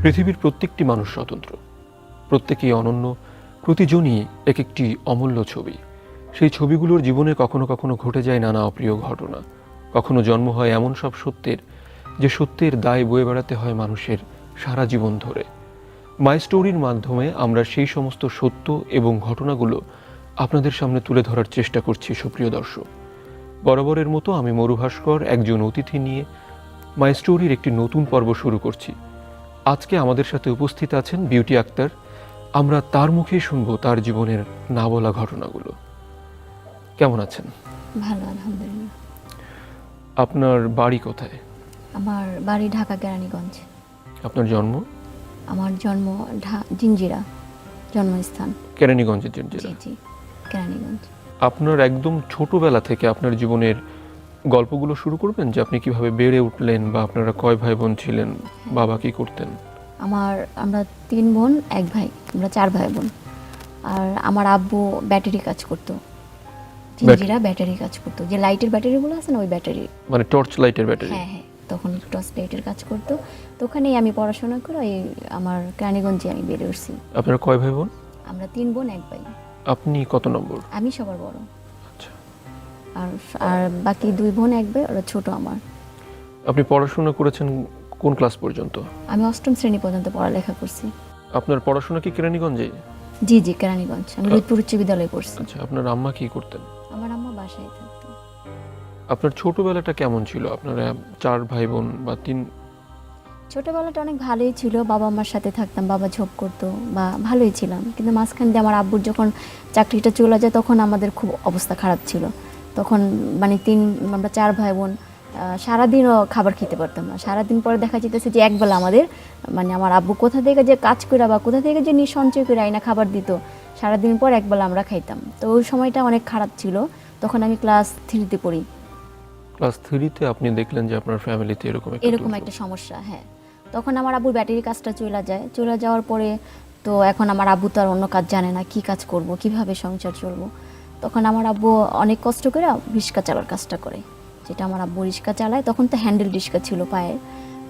পৃথিবীর প্রত্যেকটি মানুষ স্বতন্ত্র, প্রত্যেকেই অনন্য, প্রতিজনই এক একটি অমূল্য ছবি। সেই ছবিগুলোর জীবনে কখনো কখনো ঘটে যায় নানা অপ্রিয় ঘটনা, কখনো জন্ম হয় এমন সব সত্যের যে সত্যের দায় বয়ে বেড়াতে হয় মানুষের সারা জীবন ধরে। মাই স্টোরির মাধ্যমে আমরা সেই সমস্ত সত্য এবং ঘটনাগুলো আপনাদের সামনে তুলে ধরার চেষ্টা করছি। সুপ্রিয় দর্শক, বরাবরের মতো আমি মরুভাস্কর একজন অতিথি নিয়ে মাই স্টোরির একটি নতুন পর্ব শুরু করছি। আজকে আমাদের সাথে উপস্থিত আছেন বিউটি আক্তার। আমরা তার মুখেই শুনবো তার জীবনের না বলা ঘটনাগুলো। কেমন আছেন? ভালো, আলহামদুলিল্লাহ। আপনার বাড়ি কোথায়? আমার বাড়ি ঢাকা কেরানীগঞ্জ। আপনার জন্ম? আমার জন্ম জিঞ্জিরা, জন্মস্থান। কেরানীগঞ্জের জেলা। জি, কেরানীগঞ্জ। আপনার একদম ছোটবেলা থেকে আপনার জীবনের গল্পগুলো শুরু করবেন, যে আপনি কিভাবে বেড়ে উঠলেন বা আপনারা কয় ভাই বোন ছিলেন, বাবা কি করতেন? আমরা 3 বোন 1 ভাই, আমরা 4 ভাই বোন। আর আমার আব্বু ব্যাটারি কাজ করতো, জিঞ্জিরা ব্যাটারি কাজ করতো, যে লাইটের ব্যাটারিগুলো আছে না, ওই ব্যাটারি, মানে টর্চ লাইটের ব্যাটারি। হ্যাঁ হ্যাঁ, তখন টর্চ লাইটের কাজ করতো। তো ওখানেই আমি পড়াশোনা করে আমার কেরানীগঞ্জে আমি বেড়ে উঠছি। আপনারা কয় ভাই বোন? আমরা 3 বোন 1 ভাই। আপনি কত নম্বর? আমি সবার বড়। আচ্ছা। আর আর বাকি 2 বোন 1 ভাই, ওরা ছোট আমার। আপনি পড়াশোনা করেছেন কোন ক্লাস পর্যন্ত? আমি 8ম শ্রেণী পর্যন্ত পড়ালেখা করছি। আপনার পড়াশোনা কি কেরানীগঞ্জে? জি, কেরানীগঞ্জ। আমি রোদপুর উচ্চ বিদ্যালয়ে পড়ছি। আচ্ছা, আপনার আম্মা কি করতেন? আমার আম্মা বাসায় থাকতো। আপনার ছোটবেলাটা কেমন ছিল? আপনারা 4 ভাই বোন বা 3? ছোটবেলাটা অনেক ভালোই ছিল, বাবা আমার সাথে থাকতাম, বাবা জব করতো বা ভালোই ছিলাম। কিন্তু মাঝখান দিয়ে আমার আব্বুর যখন চাকরিটা চলে যায়, তখন আমাদের খুব অবস্থা খারাপ ছিল। তখন মানে আমরা 4 ভাই বোন সারাদিনও খাবার খেতে পারতাম না। সারাদিন পরে দেখা যেতেছে যে একবেলা আমাদের, মানে আমার আব্বু কোথা থেকে যে কাজ করে বা কোথা থেকে যে নিঃসঞ্চয় করে আইনা খাবার দিত, সারাদিন পর একবেলা আমরা খাইতাম। তো ওই সময়টা অনেক খারাপ ছিল। তখন আমি ক্লাস 3-তে পড়ি। ক্লাস 3-তে আপনি দেখলেন যে আপনার ফ্যামিলিতে এরকম একটা সমস্যা, হ্যাঁ। তখন আমার আব্বুর ব্যাটারি কাজটা চলে যাওয়ার পরে, তো এখন আমার আব্বু তো আর অন্য কাজ জানে না, কি কাজ করব, কিভাবে সংসার চলবো। তখন আমার আব্বু অনেক কষ্ট করে রিক্সা চালার কাজটা করে, যেটা আমার আব্বু রিক্সা চালায়। তখন তো হ্যান্ডেল রিক্সা ছিল পায়ে,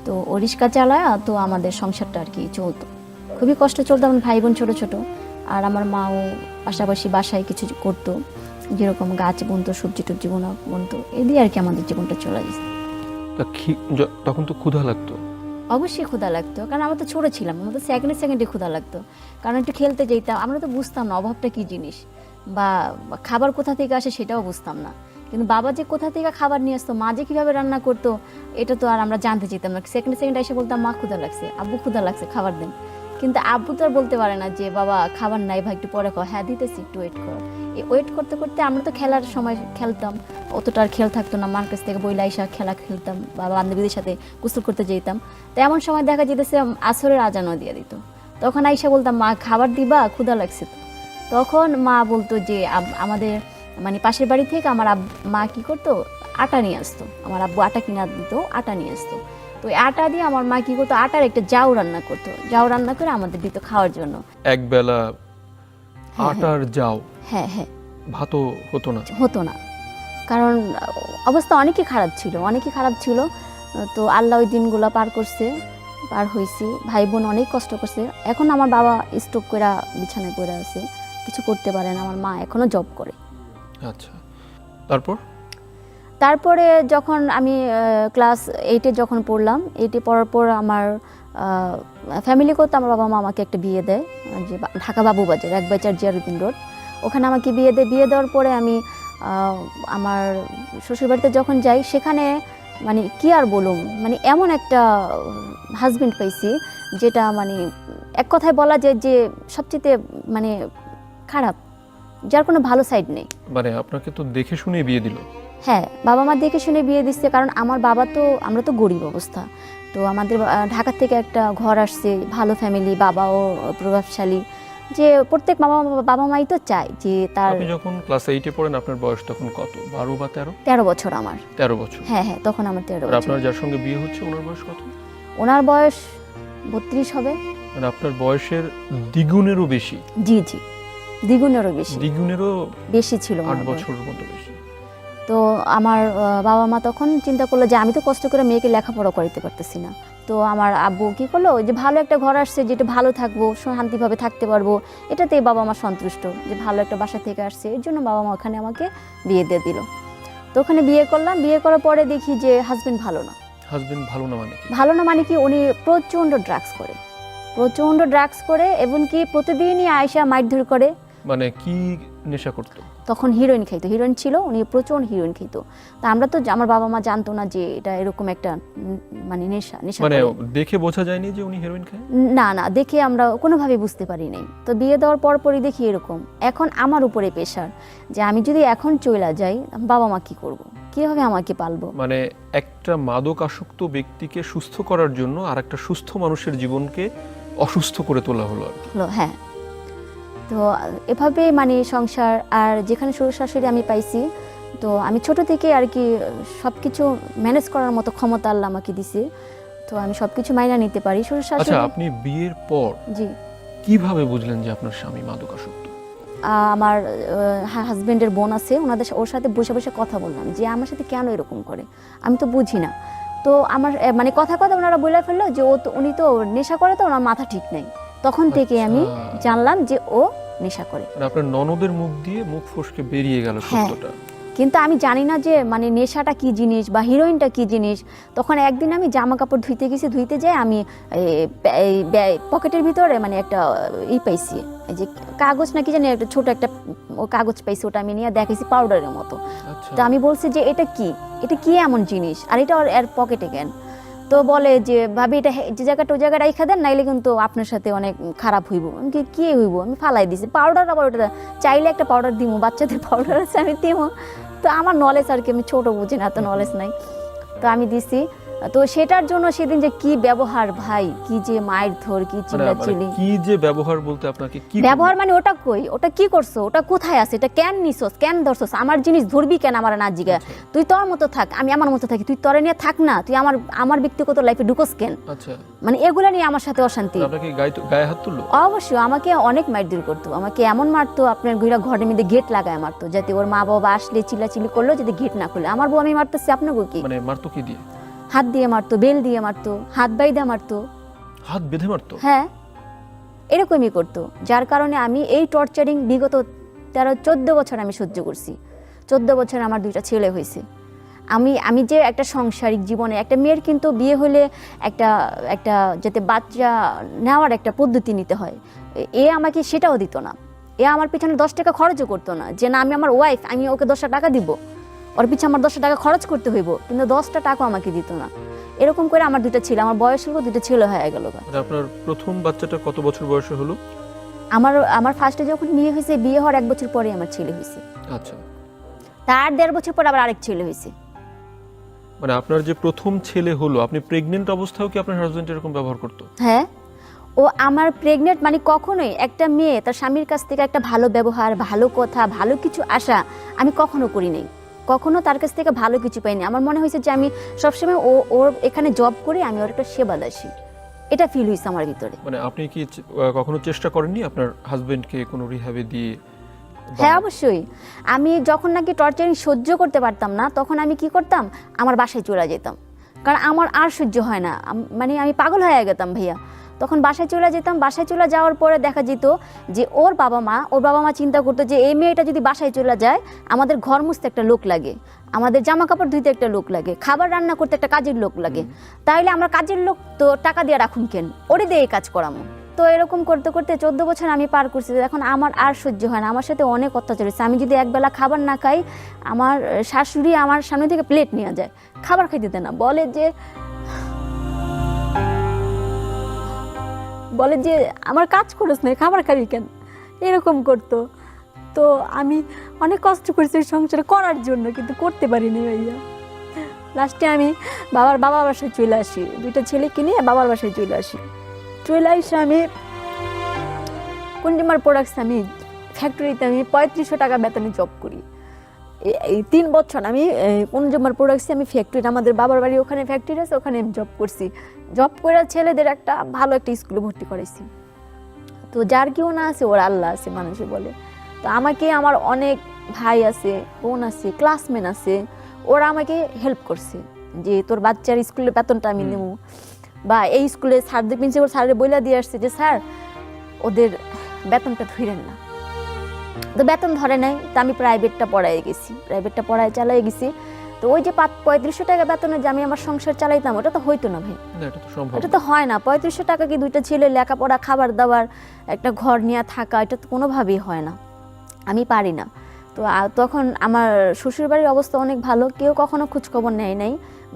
তো ও রিক্সা চালায়, তো আমাদের সংসারটা আর কি চলতো। খুবই কষ্ট চলতো, আমার ভাই বোন ছোট ছোট। আর আমার মাও পাশাপাশি বাসায় কিছু করতো, যেরকম গাছ বুনতো, সবজি টবজি বুনতো, এই দিয়ে আর কি আমাদের জীবনটা চলে যেত। তখন তো ক্ষুধা লাগতো? অবশ্যই ক্ষুধা লাগতো, কারণ আমরা তো ছোট ছিলাম, আমরা তো সেকেন্ডে ক্ষুধা লাগতো। কারণ একটু খেলতে যেতাম, আমরা তো বুঝতাম না অভাবটা কি জিনিস বা খাবার কোথা থেকে আসে সেটাও বুঝতাম না। কিন্তু বাবা যে কোথা থেকে খাবার নিয়ে আসতো, মা যে কীভাবে রান্না করতো, এটা তো আর আমরা জানতে চাইতাম না। সেকেন্ডে এসে বলতাম, মা ক্ষুধা লাগছে, আব্বু ক্ষুধা লাগছে, খাবার দেন। কিন্তু আব্বু তো আর বলতে পারে না যে বাবা খাবার নাই ভাই, একটু পরে খাও। হ্যাঁ দিতেছি, একটু ওয়েট করো। এই ওয়েট করতে করতে আমরা তো খেলার সময় খেলতাম, অতটা আর খেল থাকতো না। মার কাছ থেকে বইলা আইসা খেলা খেলতাম বা বান্ধবীদের সাথে গোসল করতে যেতাম। তো এমন সময় দেখা যেতেছে আসরের আজানও দিয়ে দিত। তখন আইসা বলতাম, মা খাবার দিবা, ক্ষুধা লাগছে তো। তখন মা বলতো যে আমাদের মানে পাশের বাড়ি থেকে আমার মা কি করতো, আটা নিয়ে আসতো। আমার আব্বু আটা কিনা দিত, আটা নিয়ে আসতো। তো ওই আটা দিয়ে আমার মা কি করতো, আটার একটা জাউ রান্না করতো, জাউ রান্না করে আমাদের দিত খাওয়ার জন্য। একবেলা আটার জাউ? হ্যাঁ হ্যাঁ। ভাতও হতো না? কারণ অবস্থা অনেকই খারাপ ছিল। তো আল্লাহ ওই দিনগুলো পার হয়েছি, ভাই বোন অনেক কষ্ট করছে। এখন আমার বাবা স্ট্রোক করে বিছানায় পড়ে আছে, কিছু করতে পারে না। আমার মা এখনো জব করে। আচ্ছা, তারপরে যখন আমি ক্লাস 8-এ যখন পড়লাম, 8-এ পড়ার পর আমার ফ্যামিলি করতে আমার বাবা মা আমাকে একটা বিয়ে দেয়, যে ঢাকা বাবুবাজার 1/4 জিয়ারুদ্দিন রোড, ওখানে আমাকে বিয়ে দেওয়ার পরে আমি আমার শ্বশুরবাড়িতে যখন যাই, সেখানে মানে কি আর বলুম, মানে এমন একটা হাজবেন্ড পাইছি যেটা মানে এক কথায় বলা যায় যে সবচেয়ে মানে খারাপ, যার কোনো ভালো সাইড নেই। মানে আপনাকে তো দেখে শুনে বিয়ে দিল? হ্যাঁ, বাবা মা দেখে শুনে বিয়ে দিচ্ছে। কারণ আমার আমরা তো গরিব অবস্থা। তো আমাদের ঢাকা থেকে একটা ঘর আসছে, ভালো ফ্যামিলি, বাবাও প্রভাবশালী, যে প্রত্যেক বাবা মাই তো চায় যে তার। আপনি যখন ক্লাস 8-এ পড়েন, আপনার বয়স তখন কত? 12 বা 13? 13 বছর আমার। 13 বছর? হ্যাঁ হ্যাঁ, তখন আমার 13 আর বছর। আপনার যার সঙ্গে বিয়ে হচ্ছে, ওনার বয়স কত? ওনার বয়স 32 হবে। মানে আপনার বয়সের দ্বিগুণেরও বেশি? জি, দ্বিগুণেরও বেশি ছিল। 8 বছরের মতো বেশি। তো আমার বাবা মা তখন চিন্তা করলো যে আমি তো কষ্ট করে মেয়েকে লেখাপড়া করাইতে পারতেছি না, তো আমার আব্বু কি করলো, যে ভালো একটা ঘর আসছে, যেটা ভালো থাকবো, শান্তিভাবে থাকতে পারবো, এটাতেই বাবা মা সন্তুষ্ট, যে ভালো একটা বাসা থেকে আসছে, এর জন্য বাবা মা ওখানে আমাকে বিয়ে দিয়ে দিল। তো ওখানে বিয়ে করলাম, বিয়ে করার পরে দেখি যে হাজবেন্ড ভালো না। হাজবেন্ড ভালো না মানে কি? ভালো না মানে কি, উনি প্রচণ্ড ড্রাগস করে, প্রচণ্ড ড্রাগস করে, এবং কি প্রতিদিনই আয়সা মারধর করে। মানে কি নেশা করতো? তখন হিরোইন খাইতো, হিরোইন ছিল, উনি প্রচণ্ড হিরোইন খাইতো। তা আমরা তো, আমার বাবা মা জানতো না যে এটা এরকম একটা মানে নেশা মানে করে। দেখে বোঝা যায়নি যে উনি হিরোইন খায়? না না, দেখে আমরা কোনোভাবে বুঝতে পারি নাই। তো বিয়ে দেওয়ার পরই দেখি এরকম। এখন আমার উপরে প্রেশার, যে আমি যদি এখন চলে যাই, বাবা মা কি করব, কিভাবে আমাকে পালবো। মানে একটা মাদক আসক্ত ব্যক্তিকে সুস্থ করার জন্য আর একটা সুস্থ মানুষের জীবনকে অসুস্থ করে তোলা হলো আর কি। হ্যাঁ, তো এভাবে মানে সংসার। আর যেখানে শ্বশুর শাশুড়ি আমি পাইছি, তো আমি ছোট থেকে আর কি সব কিছু ম্যানেজ করার মতো ক্ষমতা আল্লাহ আমাকে দিছে, তো আমি সব কিছু মাইনা নিতে পারি। শ্বশুর আচ্ছা, শাশুড়ি। আপনি বিয়ের পর জি, কিভাবে বুঝলেন যে আপনার স্বামী মাদক আসক্ত? আমার হাজবেন্ডের বোন আছে, ওর সাথে বসে বসে কথা বললাম যে আমার সাথে কেন এরকম করে, আমি তো বুঝি না। তো আমার মানে কথা ওনারা বলে ফেললো যে উনি তো নেশা করে, তো ওনার মাথা ঠিক নেই। তখন থেকে আমি জানলাম যে ও নেশা করে। মানে আপনার ননদের মুখ দিয়ে মুখ ফসকে বেরিয়ে গেল সত্যটা। কিন্তু আমি জানি না যে মানে নেশাটা কি জিনিস বা হিরোইনটা কি জিনিস। তখন একদিন আমি জামা কাপড় ধুইতে গেছি, ধুইতে যাই আমি পকেটের ভিতরে মানে একটা পাইছি, এই যে কাগজ না কি জানি, একটা ছোট একটা কাগজ পাইছি, ওটা আমি নিয়ে দেখেছি পাউডারের মতো। তো আমি বলছি যে এটা কি এমন জিনিস, আর এটা এর পকেটে কেন? তো বলে যে ভাবি এটা যে জায়গাটা ওই জায়গায় রাইখা দেন, নাইলে কিন্তু আপনার সাথে অনেক খারাপ হইব। আমি কি হইব, আমি ফালাই দিছি পাউডার। আবার ওটা চাইলে একটা পাউডার দিব, বাচ্চাদের পাউডার আছে, আমি দিব। তো আমার নলেজ আর কি, আমি ছোট বুঝি না, তো নলেজ নাই, তো আমি দিছি। তো সেটার জন্য সেদিন যে কি ব্যবহার ভাই, কি যে মায়ের ধর, কি চিল্লাচিল্লি। কি যে ব্যবহার বলতে আপনাকে কি ব্যবহার মানে ওটা কই, ওটা কি করছো, ওটা কোথায় আছে, এটা কেন নিছস, কেন ধরছস, আমার জিনিস ধরবি কেন, আমার না জিগা। তুই তোর মতো থাক, আমি আমার মতো থাকি, তুই তোরে নিয়ে থাক না, তুই আমার ব্যক্তিগত লাইফে ঢুকোস কেন। আচ্ছা, মানে এগুলা নিয়ে আমার সাথে অশান্তি। আপনাকে গায়ে হাত তুললো? অবশ্যই আমাকে অনেক মারধর করতো, আমাকে এমন মারতো, আপনার ঘরের মধ্যে গেট লাগায় মারতো, যাতে ওর মা বাবা আসলে চিল্লাচিল্লি করলো যাতে গেট না খুলে। আমার বউ আমি মারতেছি, আপনাকে কি? মানে মারতো কি দিয়ে? হাত দিয়ে মারতো, বেল দিয়ে মারতো, হাত বাইদা মারতো। হাত বেঁধে মারতো? হ্যাঁ, এরকমই করতো। যার কারণে আমি এই টর্চারিং বিগত 13-14 বছর আমি সহ্য করছি। 14 বছর আমার 2টা ছেলে হয়েছে। আমি যে একটা সাংসারিক জীবনে একটা মেয়ের কিন্তু বিয়ে হলে একটা যাতে বাচ্চা নেওয়ার একটা পদ্ধতি নিতে হয়, আমাকে সেটাও দিত না। আমার পিছনে 10 টাকা খরচও করতো না, যে না আমি আমার ওয়াইফ, আমি ওকে 10টা টাকা দিব, ওর পিছনে আমার 10টা টাকা খরচ করতে হইব, কিন্তু 10টা টাকা আমাকে দিত না। এরকম করে আমার 2টা ছেলে, আমার বয়স হলো 2টা ছেলে হয়ে গেল। আপনার প্রথম বাচ্চাটা কত বছর বয়সে হলো? আমার ফার্স্টে যখন বিয়ে হয়েছে, বিয়ে হওয়ার 1 বছর পরে আমার ছেলে হয়েছে। আচ্ছা, তার 1.5 বছর পর আবার আরেক ছেলে হয়েছে। মানে আপনার যে প্রথম ছেলে হলো, আপনি প্রেগনেন্ট অবস্থাও কি আপনার হাজবেন্ড এরকম ব্যবহার করতো? হ্যাঁ, ও আমার প্রেগনেন্ট মানে কখনোই একটা মেয়ে তার স্বামীর কাছ থেকে একটা ভালো ব্যবহার, ভালো কথা, ভালো কিছু আশা আমি কখনো করি নাই। কখনো তার কাছ থেকে ভালো কিছু পাইনি। আমার মনে হয়েছে যে আমি সবসময় ওর এখানে জব করে আমি ওর একটা সেবা দাসী, এটা ফিল হয়েছে আমার ভিতরে। মানে আপনি কি কখনো চেষ্টা করেননি আপনার হাজবেন্ডকে কোনো রিহ্যাবে দিয়ে? হ্যাঁ, অবশ্যই। আমি যখন নাকি টর্চারিং সহ্য করতে পারতাম না, তখন আমি কি করতাম, আমার বাসায় চলে যেতাম, কারণ আমার আর সহ্য হয় না, মানে আমি পাগল হয়ে গেতাম ভাইয়া। তখন বাসায় চলে যেতাম। বাসায় চলে যাওয়ার পরে দেখা যেত যে ওর বাবা মা চিন্তা করতো যে এই মেয়েটা যদি বাসায় চলে যায়, আমাদের ঘর মুছতে একটা লোক লাগে, আমাদের জামা কাপড় ধুইতে একটা লোক লাগে, খাবার রান্না করতে একটা কাজের লোক লাগে, তাইলে আমরা কাজের লোক তো টাকা দিয়ে রাখুন কেন, ওরে দিয়ে এই কাজ করামো। তো এরকম করতে করতে 14 বছর আমি পার করছি। এখন আমার আর সহ্য হয় না, আমার সাথে অনেক অত্যাচার হয়েছে। আমি যদি একবেলা খাবার না খাই, আমার শাশুড়ি আমার সামনে থেকে প্লেট নিয়ে যায়, খাবার খাইতে দেয় না, বলে যে আমার কাজ করিস না, খাবার খাবি কেন, এরকম করতো। তো আমি অনেক কষ্ট করেছি সংসার করার জন্য, কিন্তু করতে পারিনি ভাইয়া। লাস্টে আমি বাবার বাসায় চলে আসি, 2টা ছেলেকে নিয়ে বাবার বাসায় চলে আসি। চলে আসে আমি কনজিউমার প্রোডাক্টস, আমি ফ্যাক্টরিতে আমি 3500 টাকা বেতনে জব করি। এই 3 বছর আমি কনজিউমার প্রোডাক্টসে আমি ফ্যাক্টরি, আমাদের বাবার বাড়ি ওখানে ফ্যাক্টরি আছে, ওখানে আমি জব করছি। জব করে ছেলেদের একটা ভালো একটা স্কুলে ভর্তি করাইছি। তো যার কেউ না আছে ওর আল্লাহ আছে মানুষে বলে। তো আমাকে আমার অনেক ভাই আছে, বোন আছে, ক্লাসমেট আছে, ওরা আমাকে হেল্প করছে যে তোর বাচ্চার স্কুলের বেতনটা আমি নেবো। বা এই স্কুলে স্যারদের প্রিন্সিপাল স্যারের বইলা দিয়ে আসছে যে স্যার ওদের বেতনটা ধরেন না, তো বেতন ধরে নাই। তো আমি প্রাইভেটটা পড়ায় চালাই গেছি। তো ওই যে 3500 টাকা বেতনে যে আমি আমার সংসার চালাইতাম, ওটা তো হইতো না ভাই, এটা তো হয় না। 3500 টাকা কি দুইটা ছেলে লেখাপড়া, খাবার দাবার, একটা ঘর নিয়ে থাকা, এটা তো কোনোভাবেই হয় না, আমি পারি না। তো তখন আমার শ্বশুরবাড়ির অবস্থা অনেক ভালো, কেউ কখনো খোঁজখবর নেয় নাই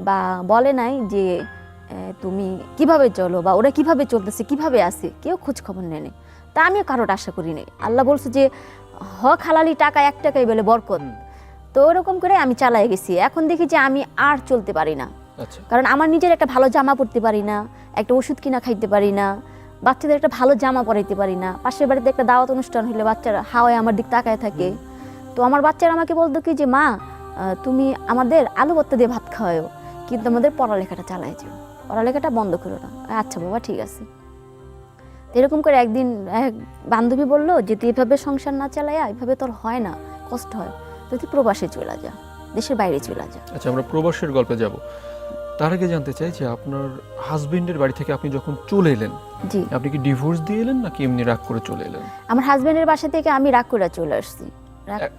বা বলে নাই যে তুমি কিভাবে চলো বা ওরা কিভাবে চলতেছে, কিভাবে আসে, কেউ খোঁজখবর নেয় নাই। তা আমিও কারোর আশা করি নাই। আল্লাহ বলছে যে হক হালালি টাকা 1 টাকাই বলে বরকত। তো ওরকম করে আমি চালাই গেছি। এখন দেখি যে আমি আর চলতে পারি না, কারণ আমার নিজের একটা ভালো জামা পরতে পারি না, একটা ওষুধ কিনা খাইতে পারি না, বাচ্চাদের একটা ভালো জামা পরাইতে পারি না। পাশের বাড়িতে একটা দাওয়াত অনুষ্ঠান হলে বাচ্চারা হাওয়ায় আমার দিক তাকায় থাকে। তো আমার বাচ্চারা আমাকে বলতো কি যে মা তুমি আমাদের আলু ভর্তা দিয়ে ভাত খাওয়াও, কিন্তু আমাদের পড়ালেখাটা চালাই যাও, পড়ালেখাটা বন্ধ করো না। আচ্ছা বাবা ঠিক আছে। এরকম করে একদিন এক বান্ধবী বললো যে তুই এভাবে সংসার না চালাইয়া, এভাবে তোর হয় না, কষ্ট হয়, তো তুই প্রবাসে চলে যা, দেশের বাইরে চলে যা। আচ্ছা, আমরা প্রবাসের গল্পে যাব। তার আগে জানতে চাই যে আপনার হাজবেন্ডের বাড়ি থেকে আপনি যখন চলে এলেন, জি, আপনি কি ডিভোর্স দিয়ে এলেন নাকি এমনি রাগ করে চলে এলেন? আমার হাজবেন্ডের বাসা থেকে আমি রাগ করে চলে আসছি।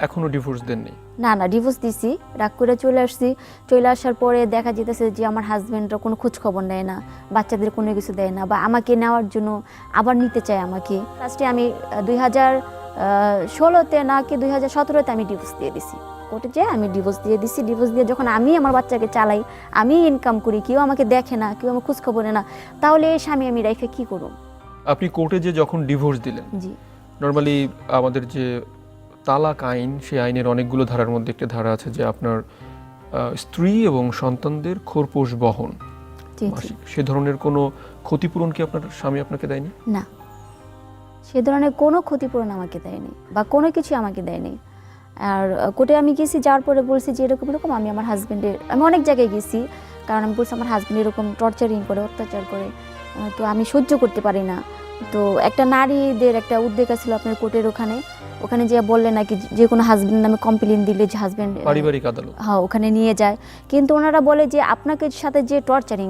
এখনো ডিভোর্স দেননি? না, ডিভোর্স দিছি, রাগ করে চলে আসছি। চলে আসার পরে দেখা যেতেছে যে আমার হাজবেন্ডরা কোনো খোঁজ খবর নেয় না, বাচ্চাদের কোনো কিছু দেয় না, বা আমাকে নেওয়ার জন্য আবার নিতে চায় আমাকে। ফার্স্টে আমি 2016-তে নাকি 2017-তে আমি ডিভোর্স দিয়ে দিছি, কোর্টে যেয়ে আমি ডিভোর্স দিয়ে দিছি। ডিভোর্স দিয়ে যখন আমি আমার বাচ্চাকে চালাই, আমি ইনকাম করি, কেউ আমাকে দেখে না, কেউ আমার খোঁজ খবর নেয় না, তাহলে এই স্বামী আমি রেখে কি করব? আপনি কোর্টে যে যখন ডিভোর্স দিলেন, জি, নর্মালি আমাদের যে তালাক আইন, সেই আইনের অনেকগুলো ধারার মধ্যে একটা ধারা আছে যে আপনার স্ত্রী এবং সন্তানদের খোরপোশ বহন মাসিক, সে ধরনের কোনো ক্ষতিপূরণ কি আপনার স্বামী আপনাকে দেয়নি? না, সে ধরনের কোনো ক্ষতিপূরণ আমাকে দেয়নি বা কোনো কিছু আমাকে দেয়নি। আর কোর্টে আমি গেছি, যাওয়ার পরে বলছি যে এরকম এরকম আমি আমার হাজব্যান্ডের, আমি অনেক জায়গায় গেছি, কারণ আমি বলছি আমার হাজব্যান্ড এরকম টর্চারিং করে, অত্যাচার করে, তো আমি সহ্য করতে পারি না। তো একটা নারীদের একটা উদ্যোগ ছিল আপনার কোর্টের ওখানে যে বললেন নাকি যে কোনো হাজব্যান্ড নামে কমপ্লেন দিলে যে হাজব্যান্ড পারিবারিক আদালত, হ্যাঁ, ওখানে নিয়ে যায়। কিন্তু ওনারা বলে যে আপনাকে সাথে যে টর্চারিং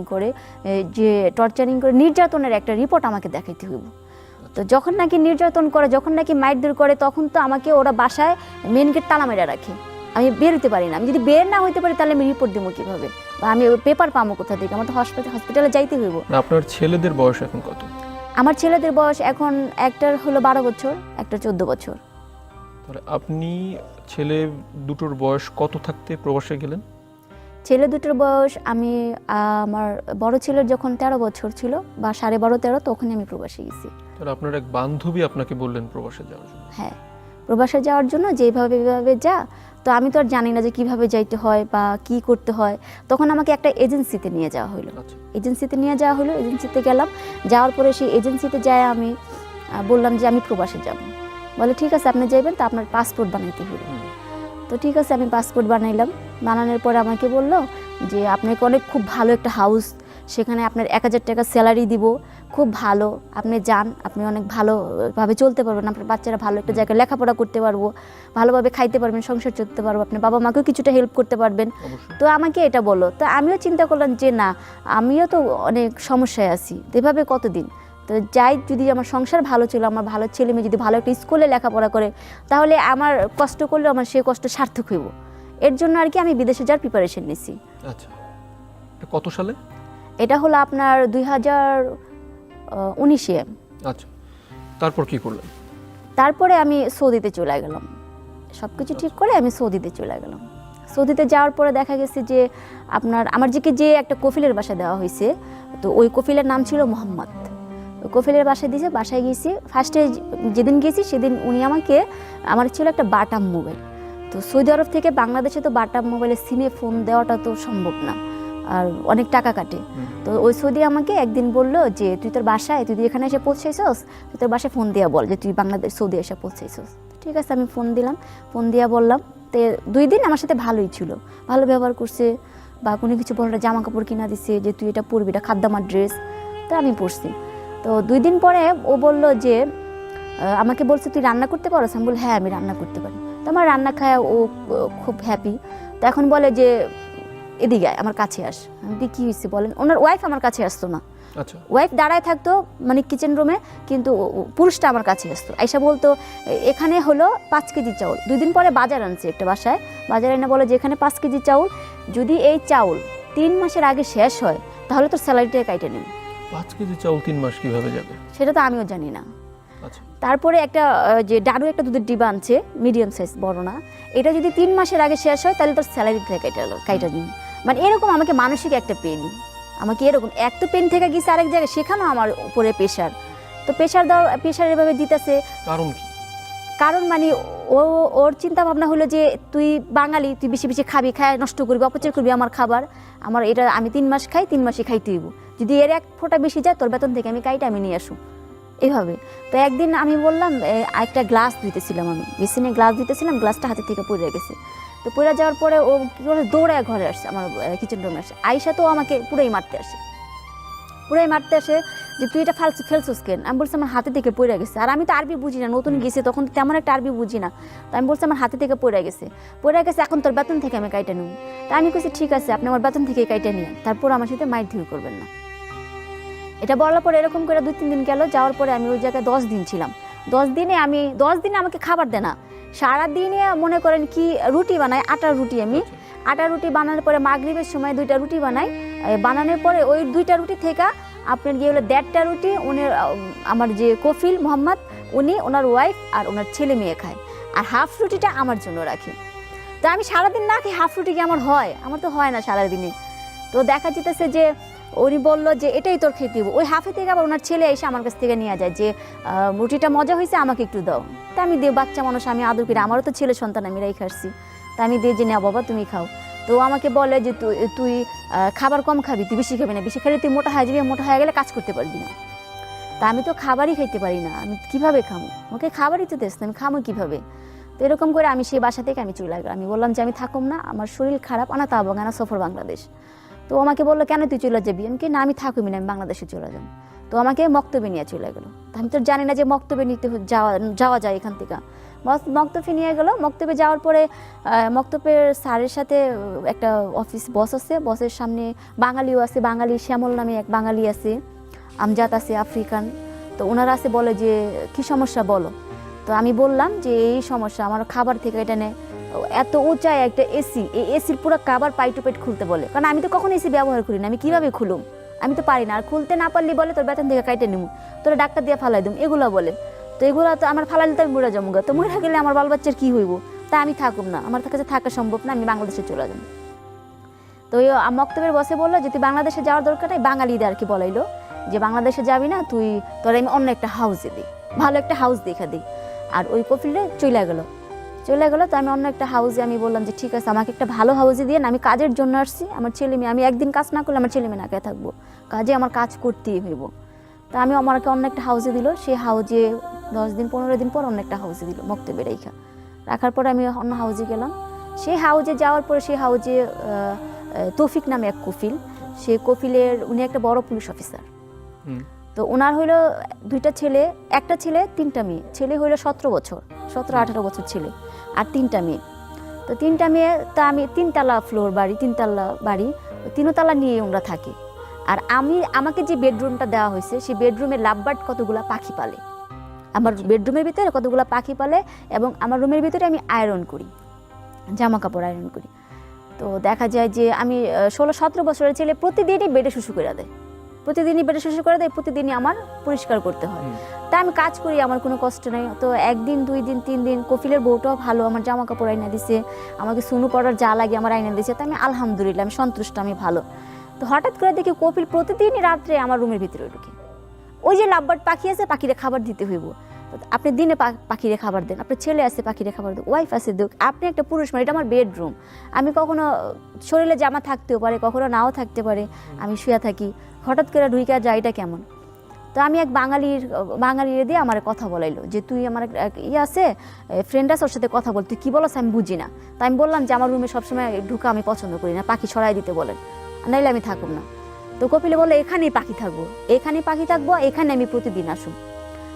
করে নির্যাতনের একটা রিপোর্ট আমাকে দেখাইতে হইব। তো যখন নাকি নির্যাতন করে, যখন নাকি মারধর করে, তখন তো আমাকে ওরা বাসায় মেন গেট তালা মেরে রাখে, আমি বের হতে পারি না। আমি যদি বের না হইতে পারি তাহলে আমি রিপোর্ট দেবো কিভাবে, বা আমি পেপার পাবো কোথা থেকে? আমার তো হসপিটালে যাইতে হইব। আপনার ছেলেদের বয়স এখন কত? আমার ছেলেদের বয়স এখন একটার হলো 12 বছর, একটা 14 বছর। তাহলে আপনি ছেলে দুটোর বয়স কত থাকতে প্রবাসে গেলেন? ছেলে দুটোর বয়স আমি আমার বড় ছেলের যখন 13 বছর ছিল বা 12.5-13, তখনই আমি প্রবাসে গেছি। তাহলে আপনার এক বান্ধবী আপনাকে বললেন প্রবাসে যাওয়ার জন্য? হ্যাঁ, প্রবাসে যাওয়ার জন্য যেভাবে যা। তো আমি তো আর জানি না যে কিভাবে যাইতে হয় বা কি করতে হয়। তখন আমাকে একটা এজেন্সিতে নিয়ে যাওয়া হলো। এজেন্সিতে গেলাম। যাওয়ার পরে সেই এজেন্সিতে যায় আমি বললাম যে আমি প্রবাসে যাব। বলে ঠিক আছে আপনি যাইবেন, তো আপনার পাসপোর্ট বানাইতে হবে। তো ঠিক আছে, আমি পাসপোর্ট বানাইলাম। বানানোর পরে আমাকে বললো যে আপনাকে খুব ভালো একটা হাউস, সেখানে আপনার 1000 টাকা স্যালারি দিব, খুব ভালো, আপনি যান, আপনি অনেক ভালোভাবে চলতে পারবেন, আপনার বাচ্চারা ভালো একটা জায়গায় লেখাপড়া করতে পারবো, ভালোভাবে খাইতে পারবেন, সংসার চলতে পারবো, আপনার বাবা মাকেও কিছুটা হেল্প করতে পারবেন। তো আমাকে এটা বলো। তো আমিও চিন্তা করলাম যে না, আমিও তো অনেক সমস্যায় আছি, এভাবে কতদিন। তো যাই, যদি আমার সংসার ভালো ছিল, আমার ভালো ছেলে মেয়ে যদি ভালো একটা স্কুলে লেখাপড়া করে, তাহলে আমার কষ্ট করলে আমার সেই কষ্ট সার্থক হইব। এর জন্য আর কি আমি বিদেশে যাওয়ার প্রিপারেশন নিছি। আচ্ছা, কত সালে? এটা হলো আপনার 2019-এ। আচ্ছা, তারপর কি করলেন? তারপরে আমি সৌদিতে চলে গেলাম, সবকিছু ঠিক করে আমি সৌদিতে চলে গেলাম। সৌদিতে যাওয়ার পরে দেখা গেছে যে আমার যে একটা কফিলের বাসা দেওয়া হয়েছে, তো ওই কফিলের নাম ছিল মোহাম্মদ। কফিলের বাসায় গেছি। ফার্স্টে যেদিন গেছি সেদিন উনি আমার ছিল একটা বাটাম মোবাইল। তো সৌদি আরব থেকে বাংলাদেশে তো বাটাম মোবাইলে সিমে ফোন দেওয়াটা তো সম্ভব না, আর অনেক টাকা কাটে। তো ওই সৌদি আমাকে একদিন বললো যে তুই এখানে এসে পৌঁছাইছস, তুই তোর বাসায় ফোন দিয়া বল যে তুই সৌদি এসে পৌঁছাইছস। ঠিক আছে, আমি ফোন দিলাম, ফোন দিয়া বললাম। তো 2 দিন আমার সাথে ভালোই ছিল, ভালো ব্যবহার করছে, বা কোনো কিছু বললে জামা কাপড় কিনা দিছে যে তুই এটা পরবি, এটা খাদ্যামার ড্রেস। তো আমি পরছি। তো 2 দিন পরে ও বললো যে আমাকে বলছে তুই রান্না করতে পারো? আমি বলি হ্যাঁ আমি রান্না করতে পারি। তো আমার রান্না খায় ও খুব হ্যাপি। তো এখন বলে যে এদিকে আয়, আমার কাছে আস। আমি বলি, কি হয়েছে বলেন। ওনার ওয়াইফ আমার কাছে আসতো না, আচ্ছা, ওয়াইফ দাঁড়ায় থাকতো মানে কিচেন রুমে, কিন্তু পুরুষটা আমার কাছে আসতো। আইসা বলতো এখানে হলো 5 কেজি চাউল। 2 দিন পরে বাজার আনছে একটা বাসায়, বাজারে এনে বলে যে এখানে 5 কেজি চাউল, যদি এই চাউল 3 মাসের আগে শেষ হয় তাহলে তোর স্যালারিটা কাইটে নেবে। 5 কেজি চাউল 3 মাস কিভাবে যাবে? সেটা তো আমিও জানি না। আচ্ছা, তারপরে একটা যে ডারু একটা দুধের ডিবা আনছে, মিডিয়াম সাইজ, বড় না, এটা যদি 3 মাসের আগে শেষ হয় তাহলে তোর স্যালারি থেকে কাইটা দিন। মানে এরকম আমাকে মানসিক একটা পেন, আমাকে এরকম এক তো পেন থেকে গেছে আরেক জায়গায়, সেখানেও আমার উপরে প্রেশার। তো প্রেশার এভাবে দিতেছে। কারণ কি? কারণ মানে ওর চিন্তা ভাবনা হলো যে তুই বাঙালি, তুই বেশি বেশি খাবি, খায় নষ্ট করবি, অপচয় করবি আমার খাবার, আমার এটা আমি 3 মাস খাই, 3 মাসে খাইতে হইব, যদি এর 1 ফোঁটা বেশি যায় তোর বেতন থেকে আমি কাইটা আমি নিয়ে আসুন এইভাবে। তো একদিন আমি বললাম, একটা গ্লাস ধুইতেছিলাম, আমি বেসিনে গ্লাস ধুইতেছিলাম, গ্লাসটা হাতে থেকে পড়ে গেছে। তো পড়ে যাওয়ার পরে ও কী করে দৌড়ায় ঘরে আসছে, আমার কিচেন রুমে আসে। আয়সা তো আমাকে পুরাই মারতে আসে যে তুই এটা ফেলছিস কেন। আমি বলছি আমার হাতে থেকে পড়ে গেছে। আর আমি তো আরবি বুঝি না, নতুন গেছি তখন তেমন একটা আরবি বুঝি না। তো আমি বলছি আমার হাতে থেকে পড়ে গেছে, এখন তোর বেতন থেকে আমি কাইটা নেব। তা আমি কইছি ঠিক আছে, আপনি আমার বেতন থেকে কাইটা নিয়ে, তারপর আমার সাথে মাইর ধীর করবেন না। এটা বলার পরে এরকম করে 2-3 দিন গেল, যাওয়ার পরে আমি ওই জায়গায় 10 দিন ছিলাম। 10 দিনে আমাকে খাবার দেয় না। সারাদিনে মনে করেন কি রুটি বানাই, আটার রুটি, আমি আটার রুটি বানানোর পরে মাগরিবের সময় 2টা রুটি বানাই, বানানোর পরে ওই 2টা রুটি থেকে আপনার গিয়ে হলো 1.5টা রুটি আমার যে কফিল মোহাম্মদ, ওনার ওয়াইফ আর ওনার ছেলে মেয়ে খায়, আর হাফ রুটিটা আমার জন্য রাখে। তো আমি সারাদিন না খেয়ে হাফ রুটি কি আমার হয়? আমার তো হয় না সারাদিনে। তো দেখা যেতেছে যে উনি বললো যে এটাই তোর খেতে দিব। ওই হাফে থেকে আবার ওনার ছেলে এসে আমার কাছ থেকে নিয়ে যায় যে রুটিটা মজা হয়েছে, আমাকে একটু দাও। তা আমি দিয়ে, বাচ্চা মানুষ, আমি আদর করি, আমারও তো ছেলে সন্তান, আমি রেখে আসছি। তা আমি দিয়ে যে, না বাবা তুমি খাও। তো আমাকে বলে যে তুই খাবার কম খাবি, তুই বেশি খাবি না, বেশি খেলে তুই মোটা হয়ে যাবি, মোটা হয়ে গেলে কাজ করতে পারবি না। তা আমি তো খাবারই খাইতে পারি না, আমি কিভাবে খামো? আমাকে খাবারই তো দিস না, আমি খামো কিভাবে? তো এরকম করে আমি সেই বাসা থেকে আমি চলে গেলাম। আমি বললাম যে আমি থাকুম না, আমার শরীর খারাপ, আনা তা বাগানা সফর বাংলাদেশ। তো আমাকে বললো কেন তুই চলে যাবি? আমি কি না, আমি থাকুমি না, আমি বাংলাদেশে চলে যাব। তো আমাকে মক্তবে নিয়ে চলে গেলো। আমি তো জানি না যে মক্তবে নিতে যাওয়া যায় এখান থেকে। মক্তবে নিয়ে গেলো। মক্তবে যাওয়ার পরে মক্তবের স্যারের সাথে একটা অফিস বস আছে, বসের সামনে বাঙালিও আছে, বাঙালি শ্যামল নামে এক বাঙালি আছে, আমজাদ আছে আফ্রিকান। তো ওনারা আছে, বলে যে কি সমস্যা বলো। তো আমি বললাম যে এই সমস্যা, আমার খাবার থেকে এটা নেই, এত উঁচায় একটা এসি, এই এসির পুরো কাবার পাই টু পাইট খুলতে বলে, কারণ আমি তো কখনো এসি ব্যবহার করি না, আমি কিভাবে খুলুম? আমি তো পারি না, আর খুলতে না পারলে বলে তোর বেতন থেকে কাইটে নিব, তোরা ডাক্তার দিয়ে ফালাই দিম, এগুলো বলে। তো এগুলো তো আমার ফালাইলে তো আমি মরে যাবো, তো মরে গেলে আমার বাল বাচ্চার কী হইব? তা আমি থাকুম না, আমার কাছে থাকা সম্ভব না, আমি বাংলাদেশে চলে যাবো। তো ওই মক্তবের বসে বললো যে তুই বাংলাদেশে যাওয়ার দরকার নেই, বাঙালিদের আর কি বলাইলো যে বাংলাদেশে যাবি না তুই, তোর আমি অন্য একটা হাউসে দিই, ভালো একটা হাউস দেখা দিই। আর ওই কপিলটা চলে গেলো। তো আমি অন্য একটা হাউসে, আমি বললাম যে ঠিক আছে আমাকে একটা ভালো হাউসে দিয়ে, আমি কাজের জন্য আসছি, আমার ছেলে মেয়ে, আমি একদিন কাজ না করলে আমার ছেলে মেয়ে না খেয়ে থাকবো, কাজে আমার কাজ করতেই হইব। তা আমি আমাকে অন্য একটা হাউসে দিল, সেই হাউসে 10-15 দিন পর অন্য একটা হাউসে দিল মক্তবে রাখার পরে আমি অন্য হাউসে গেলাম। সেই হাউসে যাওয়ার পরে সেই হাউসে তৌফিক নামে এক কফিল, সেই কফিলের উনি একটা বড় পুলিশ অফিসার। তো ওনার হইলো 2টা ছেলে, একটা ছেলে 3টা মেয়ে, ছেলে হইলো 17-18 বছর ছেলে, আর 3টা মেয়ে। তো 3টা মেয়ে, তা আমি 3তলা ফ্লোর বাড়ি, 3তলা বাড়ি, 3তলা নিয়ে ওরা থাকে। আর আমাকে যে বেডরুমটা দেওয়া হয়েছে, সেই বেডরুমে লাভবার্ড কতগুলা পাখি পালে, আমার বেডরুমের ভিতরে কতগুলা পাখি পালে, এবং আমার রুমের ভিতরে আমি আয়রন করি, জামা কাপড় আয়রন করি। তো দেখা যায় যে আমি 16-17 বছরের ছেলে প্রতিদিনই বেডে শুশু করে দেয়, প্রতিদিনই আমার পরিষ্কার করতে হয়। তা আমি কাজ করি, আমার কোনো কষ্ট নেই। তো 1 দিন 2 দিন 3 দিন কফিলের বউটাও ভালো, আমার জামা কাপড় আইনা দিছে, আমাকে সুনু পড়ার যা লাগে আমার আইনা দিছে। তো আমি আলহামদুলিল্লাহ, আমি সন্তুষ্ট, আমি ভালো। তো হঠাৎ করে দেখি কপিল প্রতিদিনই রাত্রে আমার রুমের ভিতরে ঢুকে, ওই যে লাভবার্ড পাখি আছে, পাখিরে খাবার দিতে হইব, আপনি দিনে পাখিরে খাবার দেন, আপনার ছেলে আছে পাখিরে খাবার দেন, ওয়াইফ আছে দেখ, আপনি একটা পুরুষ মানুষ, এটা আমার বেডরুম, আমি কখনো শরীরে জামা থাকতেও পারে, কখনো নাও থাকতে পারে, আমি শুয়ে থাকি, হঠাৎ করে ঢুইকা যায়, এটা কেমন? তো আমি এক বাঙালির দিয়ে আমার কথা বলাইলো যে তুই আমার আছে ফ্রেন্ড আছে, ওর সাথে কথা বল, তুই কী বলছ আমি বুঝি না। তাই আমি বললাম যে আমার রুমে সবসময় ঢুকা আমি পছন্দ করি না, পাখি ছড়াই দিতে বলেন, নাইলে আমি থাকুম না। তো কপিলে বললো এখানেই পাখি থাকবো, এখানে আমি প্রতিদিন আসুন।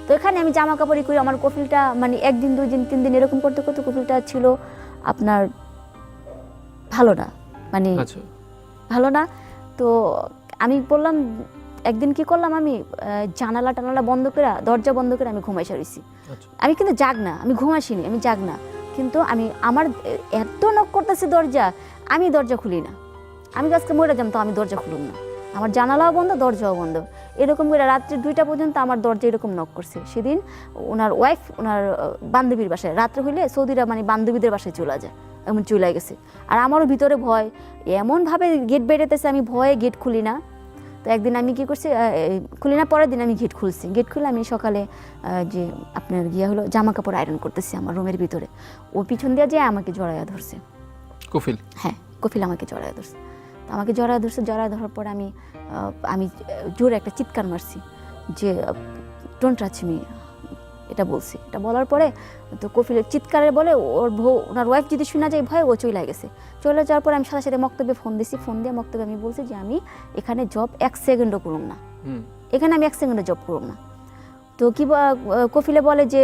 তো এখানে আমি জামা কাপড়ই করি। আমার কফিলটা মানে 1 দিন 2 দিন 3 দিন এরকম করতে করতে কফিলটা ছিল আপনার ভালো না, মানে ভালো না। তো আমি বললাম, একদিন কি করলাম, আমি জানালা টানালা বন্ধ করে, দরজা বন্ধ করে আমি ঘুমাইসা রইছি। আচ্ছা। আমি কিন্তু জাগ না, আমি ঘুমাসিনি, আমি জাগ না, কিন্তু আমি আমার এত নক করতেছে দরজা, আমি দরজা খুলি না। আমি আজকে মরে যাম তো আমি দরজা খুলুম না, আমার জানালাও বন্ধ, দরজাও বন্ধ। এরকম করে রাত্রি 2টা পর্যন্ত আমার দরজা এরকম নক করছে। সেদিন ওনার ওয়াইফ ওনার বান্ধবীর বাসায়, রাত্রে হইলে সৌদিরা মানে বান্ধবীদের বাসায় চলে যায়, এমন চলে গেছে। আর আমারও ভিতরে ভয়, এমনভাবে গেট বেরোতেছে, আমি ভয়ে গেট খুলি না। তো একদিন আমি কি করছি, খুলি না, পরের দিন আমি গেট খুলছি। গেট খুলে আমি সকালে যে আপনার গিয়া হলো জামা কাপড় আয়রন করতেছি আমার রুমের ভিতরে, ও পিছন দিয়ে যেয়ে আমাকে জড়াইয়া ধরছে। কফিল? হ্যাঁ, কফিল আমাকে জড়াইয়া ধরছে। তো আমাকে জড়াইয়া ধরছে, জড়াইয়া ধরার পরে আমি জোরে একটা চিৎকার মারছি যে ডোন্ট টাচ মি, এটা বলছি। এটা বলার পরে তো কফিলের চিৎকারে বলে ওর বউ, ওনার ওয়াইফ যদি শোনা যায় ভয়ে ও চলে গেছে। চলে যাওয়ার পরে আমি সাথে সাথে মক্তবে ফোন দিছি। ফোন দিয়ে মক্তবে আমি বলছি যে আমি এখানে জব 1 সেকেন্ডও করুম না, এখানে আমি 1 সেকেন্ডও জব করুম না। তো কি কফিলে বলে যে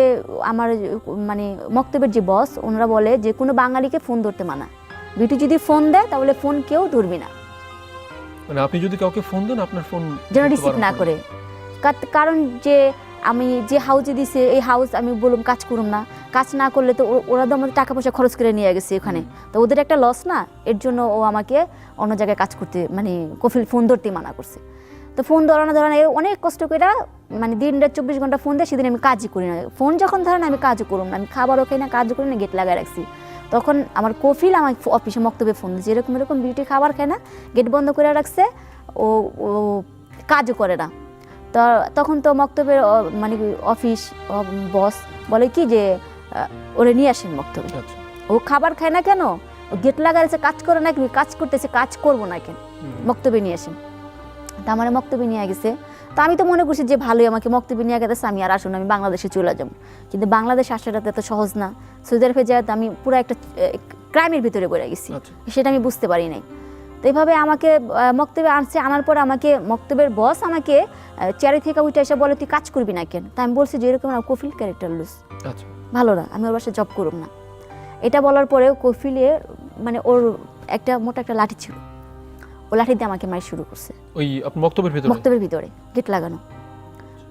আমার মানে মক্তবের যে বস, ওনারা বলে যে কোনো বাঙালিকে ফোন ধরতে মানা, বিটু যদি ফোন দেয় তাহলে ফোন কেউ ধরবি না, মানে আপনি যদি কাউকে ফোন দেন আপনার ফোন যেন রিসিভ না করে। কারণ যে আমি যে হাউসে দিছে এই হাউস আমি বললাম কাজ করুম না, কাজ না করলে তো ওরা তো আমাদের টাকা পয়সা খরচ করে নিয়ে গেছে ওখানে, তো ওদের একটা লস না, এর জন্য ও আমাকে অন্য জায়গায় কাজ করতে মানে কফিল ফোন ধরতে মানা করছে। তো ফোন ধরানো অনেক কষ্ট করে মানে দিন রাত 24 ঘন্টা ফোন দেয়, সেদিন আমি কাজই করি না। ফোন যখন ধরেন আমি কাজও করুম না, আমি খাবারও খাই না, কাজও করি না, গেট লাগাই রাখছি। তখন আমার কফিল আমার অফিসে মক্তবে ফোন দিচ্ছে, এরকম এরকম বিউটি খাবার খায় না, গেট বন্ধ করে রাখছে, ও কাজও করে না। তো তখন তো মক্তবের মানে অফিস বস বলে কি যে ওরে নিয়ে আসেন মক্তবে। ও খাবার খায় না কেন, ও গেট লাগাইছে, কাজ করে না, কাজ করতেছে, কাজ করবো না কেন, মক্তবে নিয়ে আসেন। তা আমার মক্তবে নিয়ে গেছে। তো আমি তো মনে করছি যে ভালোই আমাকে মক্তবে নিয়ে গেছে, আমি আর আসুন, আমি বাংলাদেশে চলে যাবো। কিন্তু বাংলাদেশে আসাটা এত সহজ না। সৌদি আরবে যায় আমি পুরো একটা ক্রাইমের ভিতরে পড়ে গেছি, সেটা আমি বুঝতে পারি নাই। তো এইভাবে আমাকে মক্তবে আনছে, আনার পরে আমাকে মক্তবের বস আমাকে চেয়ারে থেকে উঠে এসে বলে তুই কাজ করবি না কেন। তা আমি বলছি যে এরকম কফিল ক্যারেক্টার লুজ, ভালো না, আমি ওর বাসায় জব করব না। এটা বলার পরে কফিলে মানে ওর একটা মোটা একটা লাঠি ছিল, ও লাঠি দিয়ে আমাকে মারি শুরু করছে ওই মক্তবের ভিতরে গেট লাগানো।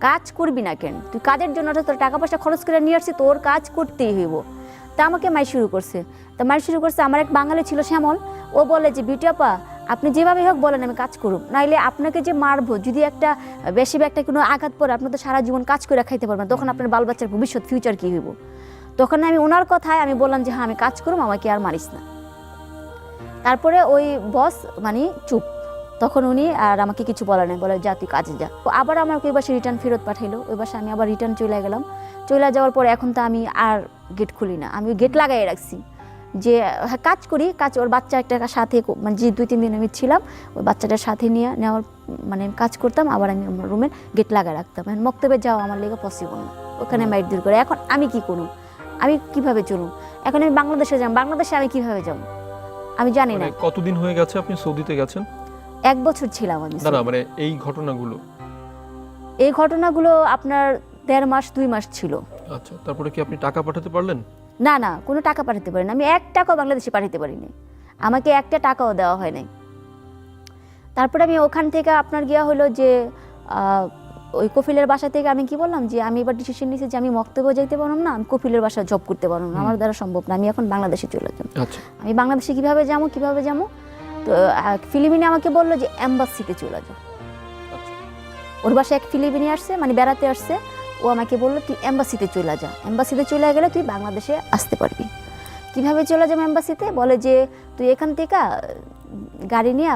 কাজ করবি না কেন, তুই কাজের জন্য তোর টাকা পয়সা খরচ করে নিয়ে আসছি, তোর কাজ করতেই হইব। তা আমাকে মারি শুরু করছে। তা মারি শুরু করছে, আমার এক বাঙালি ছিল শ্যামল, ও বলে যে বিউটি আপা আপনি যেভাবে হোক বলেন আমি কাজ করুন, নাইলে আপনাকে যে মারবো, যদি একটা বেশি একটা কোনো আঘাত পড়ে আপনি তো সারা জীবন কাজ করে খাইতে পারবেন, তখন আপনার বাল বাচ্চার ভবিষ্যৎ ফিউচার কী হইব। তখন আমি ওনার কথায় আমি বললাম যে হ্যাঁ আমি কাজ করুম, আমাকে আর মারিস না। তারপরে ওই বস মানে চুপ, তখন উনি আর আমাকে কিছু বলে না, বলে যা তুই কাজে যা। আবার আমাকে ওই বাসে রিটার্ন ফেরত পাঠাইলো, ওই বাসে আমি আবার রিটার্ন চলে গেলাম। চলে যাওয়ার পরে এখন তো আমি আর গেট খুলি না, আমি গেট লাগাই রাখছি যে হ্যাঁ কাজ করি, কাজ ওর বাচ্চা একটা সাথে মানে যে 2-3 দিন আমি ছিলাম, ওই বাচ্চাটার সাথে নেওয়ার মানে কাজ করতাম, আবার আমি আমার রুমের গেট লাগাই রাখতাম। মক্তবে যাওয়া আমার লেগে পসিবল না, ওখানে মাইট দূর করে। এখন আমি কি করুন, আমি কিভাবে চলুন, এখন আমি বাংলাদেশে যাব, বাংলাদেশে আমি কিভাবে যাব আমি জানি না। কতদিন হয়ে গেছে আপনি সৌদিতে গেছেন? 1 বছর ছিলাম আমি। না মানে এই ঘটনাগুলো আপনার 1.5 মাস 2 মাস ছিল। আচ্ছা, তারপরে কি আপনি টাকা পাঠাতে পারলেন? না, কোনো টাকা পাঠাতে পারি না আমি, 1 টাকাও বাংলাদেশে পাঠাতে পারিনি, আমাকে একটা টাকাও দেওয়া হয় নাই। তারপরে আমি ওখান থেকে আপনার গিয়া হলো যে ওই কফিলের বাসা থেকে আমি কি বললাম যে আমি এবার ডিসিশন নিয়েছি যে আমি মক্তবে যাইতে পারলাম না, আমি কফিলের বাসা জব করতে পারলাম না, আমার দ্বারা সম্ভব না, আমি এখন বাংলাদেশে চলে যাব। আমি বাংলাদেশে কিভাবে যাবো। তো ফিলিপিনে আমাকে বললো যে এম্বাসিতে চলে যাও। ওর বাসায় এক ফিলিপিনি আসছে, মানে বেড়াতে আসছে, ও আমাকে বললো তুই এম্বাসিতে চলে যা, এম্বাসিতে চলে গেলে তুই বাংলাদেশে আসতে পারবি। কিভাবে চলে যাবো এম্বাসিতে, বলে যে তুই এখান থেকে গাড়ি নিয়ে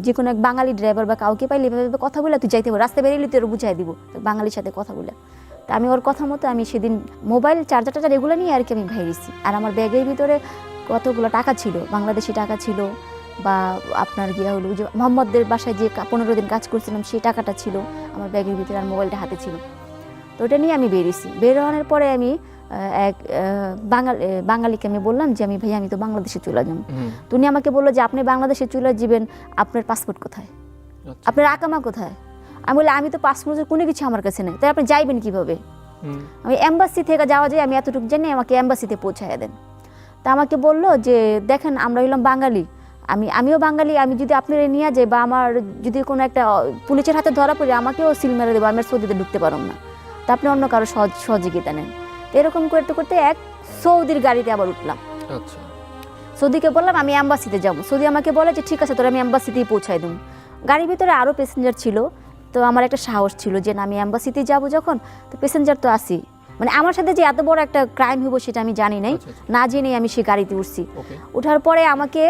যে কোনো এক বাঙালি ড্রাইভার বা কাউকে পাইলে এভাবে কথা বলে তুই যাইতে পারবি, রাস্তায় বেরিয়ে তুই বুঝাই দিব বাঙালির সাথে কথা বলে। তা আমি ওর কথা মতো আমি সেদিন মোবাইল চার্জার এগুলো নিয়ে আর কি আমি ভাইরেছি। আর আমার ব্যাগের ভিতরে কতগুলো টাকা ছিল, বাংলাদেশি টাকা ছিল, বা আপনার গিয়া হলো যে মোহাম্মদদের বাসায় যে 15 দিন কাজ করছিলাম সেই টাকাটা ছিল আমার ব্যাগের ভিতরে, আর মোবাইলটা হাতে ছিল। তো ওটা নিয়ে আমি বেরিয়েছি। বেরোনোর পরে আমি এক বাঙালিকে আমি বললাম যে আমি ভাই আমি তো বাংলাদেশে চলে যাব। তো উনি আমাকে বললো যে আপনি বাংলাদেশে চলে যাবেন, আপনার পাসপোর্ট কোথায়, আপনার আকামা কোথায়? আমি বলি আমি তো পাসপোর্টের কোনো কিছু আমার কাছে নেই, তাই আপনি যাইবেন কিভাবে? আমি এম্বাসি থেকে যাওয়া যায়, আমি এতটুকু জানি, আমাকে এম্বাসিতে পৌঁছায় দেন। তা আমাকে বললো যে দেখেন আমরা হইলাম বাঙালি, আমিও বাঙালি, আমি যদি আপনারা নিয়ে যাই বা আমার যদি কোনো একটা পুলিশের হাতে ধরা পড়ে আমাকেও সিল মেরে দেবো, আমি আর সৌদিতে ঢুকতে পারব না, তা আপনি অন্য কারো সহযোগিতা নেন। তো এরকম করতে করতে এক সৌদির গাড়িতে আবার উঠলাম। আচ্ছা, সৌদিকে বললাম আমি অ্যাম্বাসিতে যাবো। সৌদি আমাকে বলে যে ঠিক আছে তোর আমি অ্যাম্বাসিতেই পৌঁছাই দেবো। গাড়ির ভিতরে আরও প্যাসেঞ্জার ছিল, তো আমার একটা সাহস ছিল যে না আমি অ্যাম্বাসিতে যাবো যখন, তো প্যাসেঞ্জার তো আসি, মানে আমার সাথে যে এত বড় একটা ক্রাইম হইব সেটা আমি জানি নাই, না জেনেই আমি সেই গাড়িতে উঠছি। ওঠার পরে আমাকে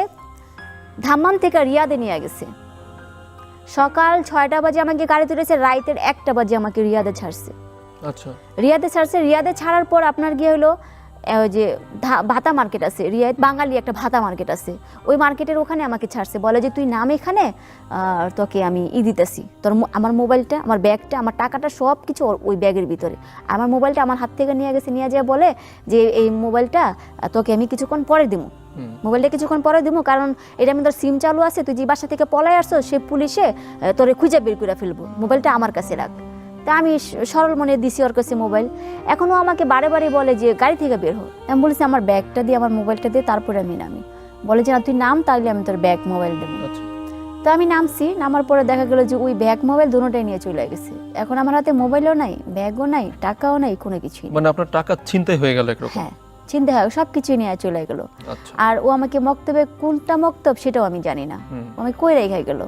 দাম্মাম থেকে রিয়াদে নিয়ে গেছে। সকাল 6টা বাজে আমাকে গাড়ি তুলেছে, রাইতের 1টা বাজে আমাকে রিয়াদে ছাড়ছে। আচ্ছা, রিয়াদে ছাড়ছে। রিয়াদে ছাড়ার পর আপনার গিয়ে হলো ওই যে ভাতা মার্কেট আছে, রিয়াদ বাঙালি একটা ভাতা মার্কেট আছে, ওই মার্কেটের ওখানে আমাকে ছাড়ছে। বলে যে তুই নাম এখানে, তোকে আমি দিতেছি, তোর আমার মোবাইলটা, আমার ব্যাগটা, আমার টাকাটা সব কিছু ওই ব্যাগের ভিতরে। আমার মোবাইলটা আমার হাত থেকে নিয়ে গেছে, নিয়ে যায় বলে যে এই মোবাইলটা তোকে আমি কিছুক্ষণ পরে দিব, মোবাইলটা কিছুক্ষণ পরে দিব, কারণ এটা আমি তোর সিম চালু আছে, তুই যে বাসা থেকে পলাই আসছো সে পুলিশে তোরে খুঁজে বের করে ফেলবো, মোবাইলটা আমার কাছে রাখ। তা আমি সরল মনে দিছি ওর কাছে মোবাইল। এখনও আমাকে বারে বারে বলে যে গাড়ি থেকে বের হো। আমি বলেছি আমার ব্যাগটা দিয়ে, আমার মোবাইলটা দিয়ে, তারপরে আমি নামি। বলে যে না তুই নাম, তাহলে আমি তোর ব্যাগ মোবাইল দেবো। তো আমি নামছি, নামার পরে দেখা গেল যে ওই ব্যাগ মোবাইল দুটোটাই নিয়ে চলে গেছে। এখন আমার হাতে মোবাইলও নাই, ব্যাগও নাই, টাকাও নাই, কোনো কিছুই। মানে আপনার টাকা ছিনতাই হয়ে গেল একরকম? হ্যাঁ, চিন্তা হয়, সব কিছুই নিয়ে চলে গেল। আর ও আমাকে মক্তবে, কোনটা মক্তব সেটাও আমি জানি না, আমি কই রেখাই গেল।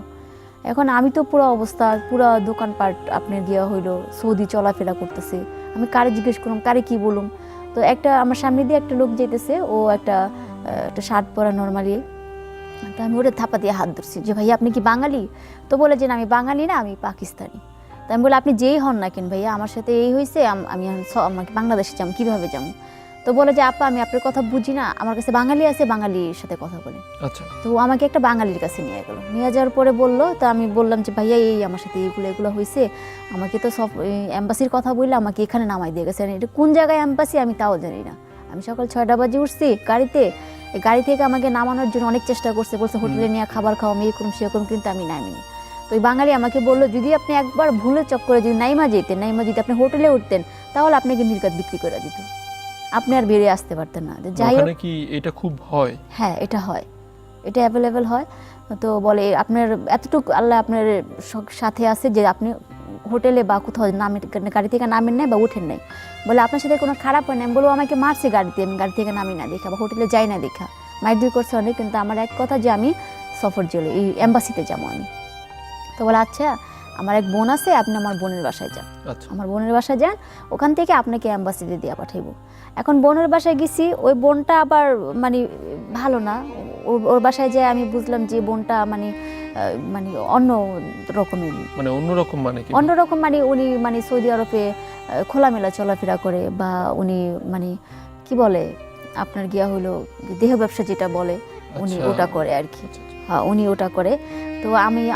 এখন আমি তো পুরো অবস্থা, পুরো দোকানপাট আপনার গিয়া হইলো, সৌদি চলাফেরা করতেছে, আমি কারে জিজ্ঞেস করলাম, কারে কি বলুম। তো একটা আমার সামনে দিয়ে একটা লোক যেতেছে, ও একটা শার্ট পরা নর্মালি, তো আমি ওটা থাপা দিয়ে হাত ধরছি যে ভাইয়া আপনি কি বাঙালি? তো বলে যে না আমি বাঙালি না, আমি পাকিস্তানি। তো আমি বলি আপনি যেই হন না কেন ভাইয়া, আমার সাথে এই হয়েছে, আমি আমাকে বাংলাদেশে যাবো, কীভাবে যাবো? তো বলে যে আপা আমি আপনার কথা বুঝি না, আমার কাছে বাঙালি আছে, বাঙালির সাথে কথা বলে। আচ্ছা, তো আমাকে একটা বাঙালির কাছে নিয়ে গেল, নিয়ে যাওয়ার পরে বললো, তো আমি বললাম যে ভাইয়া এই আমার সাথে এগুলো হয়েছে, আমাকে তো সব এম্বাসির কথা বললে আমাকে এখানে নামাই দিয়ে গেছে, এটা কোন জায়গায় এম্বাসি আমি তাও জানি না। আমি সকাল 6টা বাজে উঠছি গাড়িতে, গাড়ি থেকে আমাকে নামানোর জন্য অনেক চেষ্টা করছে, বলছে হোটেলে নিয়ে খাবার খাওয়া, আমি এই করুন সে করুন, কিন্তু আমি নামিনি। তো ওই বাঙালি আমাকে বললো যদি আপনি একবার ভুলে চক্করে যদি নাইমা যেতেন, নাইমা যদি আপনি হোটেলে উঠতেন, তাহলে আপনাকে নির্ঘাত বিক্রি করে দিত, আপনি আর বেরিয়ে আসতে পারতেন না। যাই হোক, কি এটা খুব হয়? হ্যাঁ এটা হয়, এটা অ্যাভেলেবেল হয়। তো বলে আপনার এতটুকু আল্লাহ আপনার সাথে আছে যে আপনি হোটেলে বা কোথাও গাড়ি থেকে নামেন নাই বা উঠেন নাই, বলে আপনার সাথে কোনো খারাপ হয় না। আমি বলবো আমাকে মারছে গাড়িতে, আমি গাড়ি থেকে নামি না দেখা বা হোটেলে যাই না দেখা, মাইর করছে অনেক, কিন্তু আমার এক কথা যে আমি সফর জেলে এই এম্বাসিতে যাবো আমি। তো বলে আচ্ছা আমার এক বোন আছে, আপনি আমার বোনের বাসায় যান। আমার বোনের বাসায় যান, ওখান থেকে আপনাকে অ্যাম্বাসিতে দিয়ে পাঠাইবো। এখন বোনের বাসায় গেছি, ওই বোনটা আবার মানে ভালো না, ওর বাসায় যেয়ে আমি বুঝলাম যে বোনটা মানে মানে অন্য রকমের, মানে অন্যরকম, মানে উনি মানে সৌদি আরবে খোলামেলা চলাফেরা করে, বা উনি মানে কি বলে আপনার গিয়া হলো দেহ ব্যবসা যেটা বলে, উনি ওটা করে আর কি। হ্যাঁ উনি ওটা করে। তো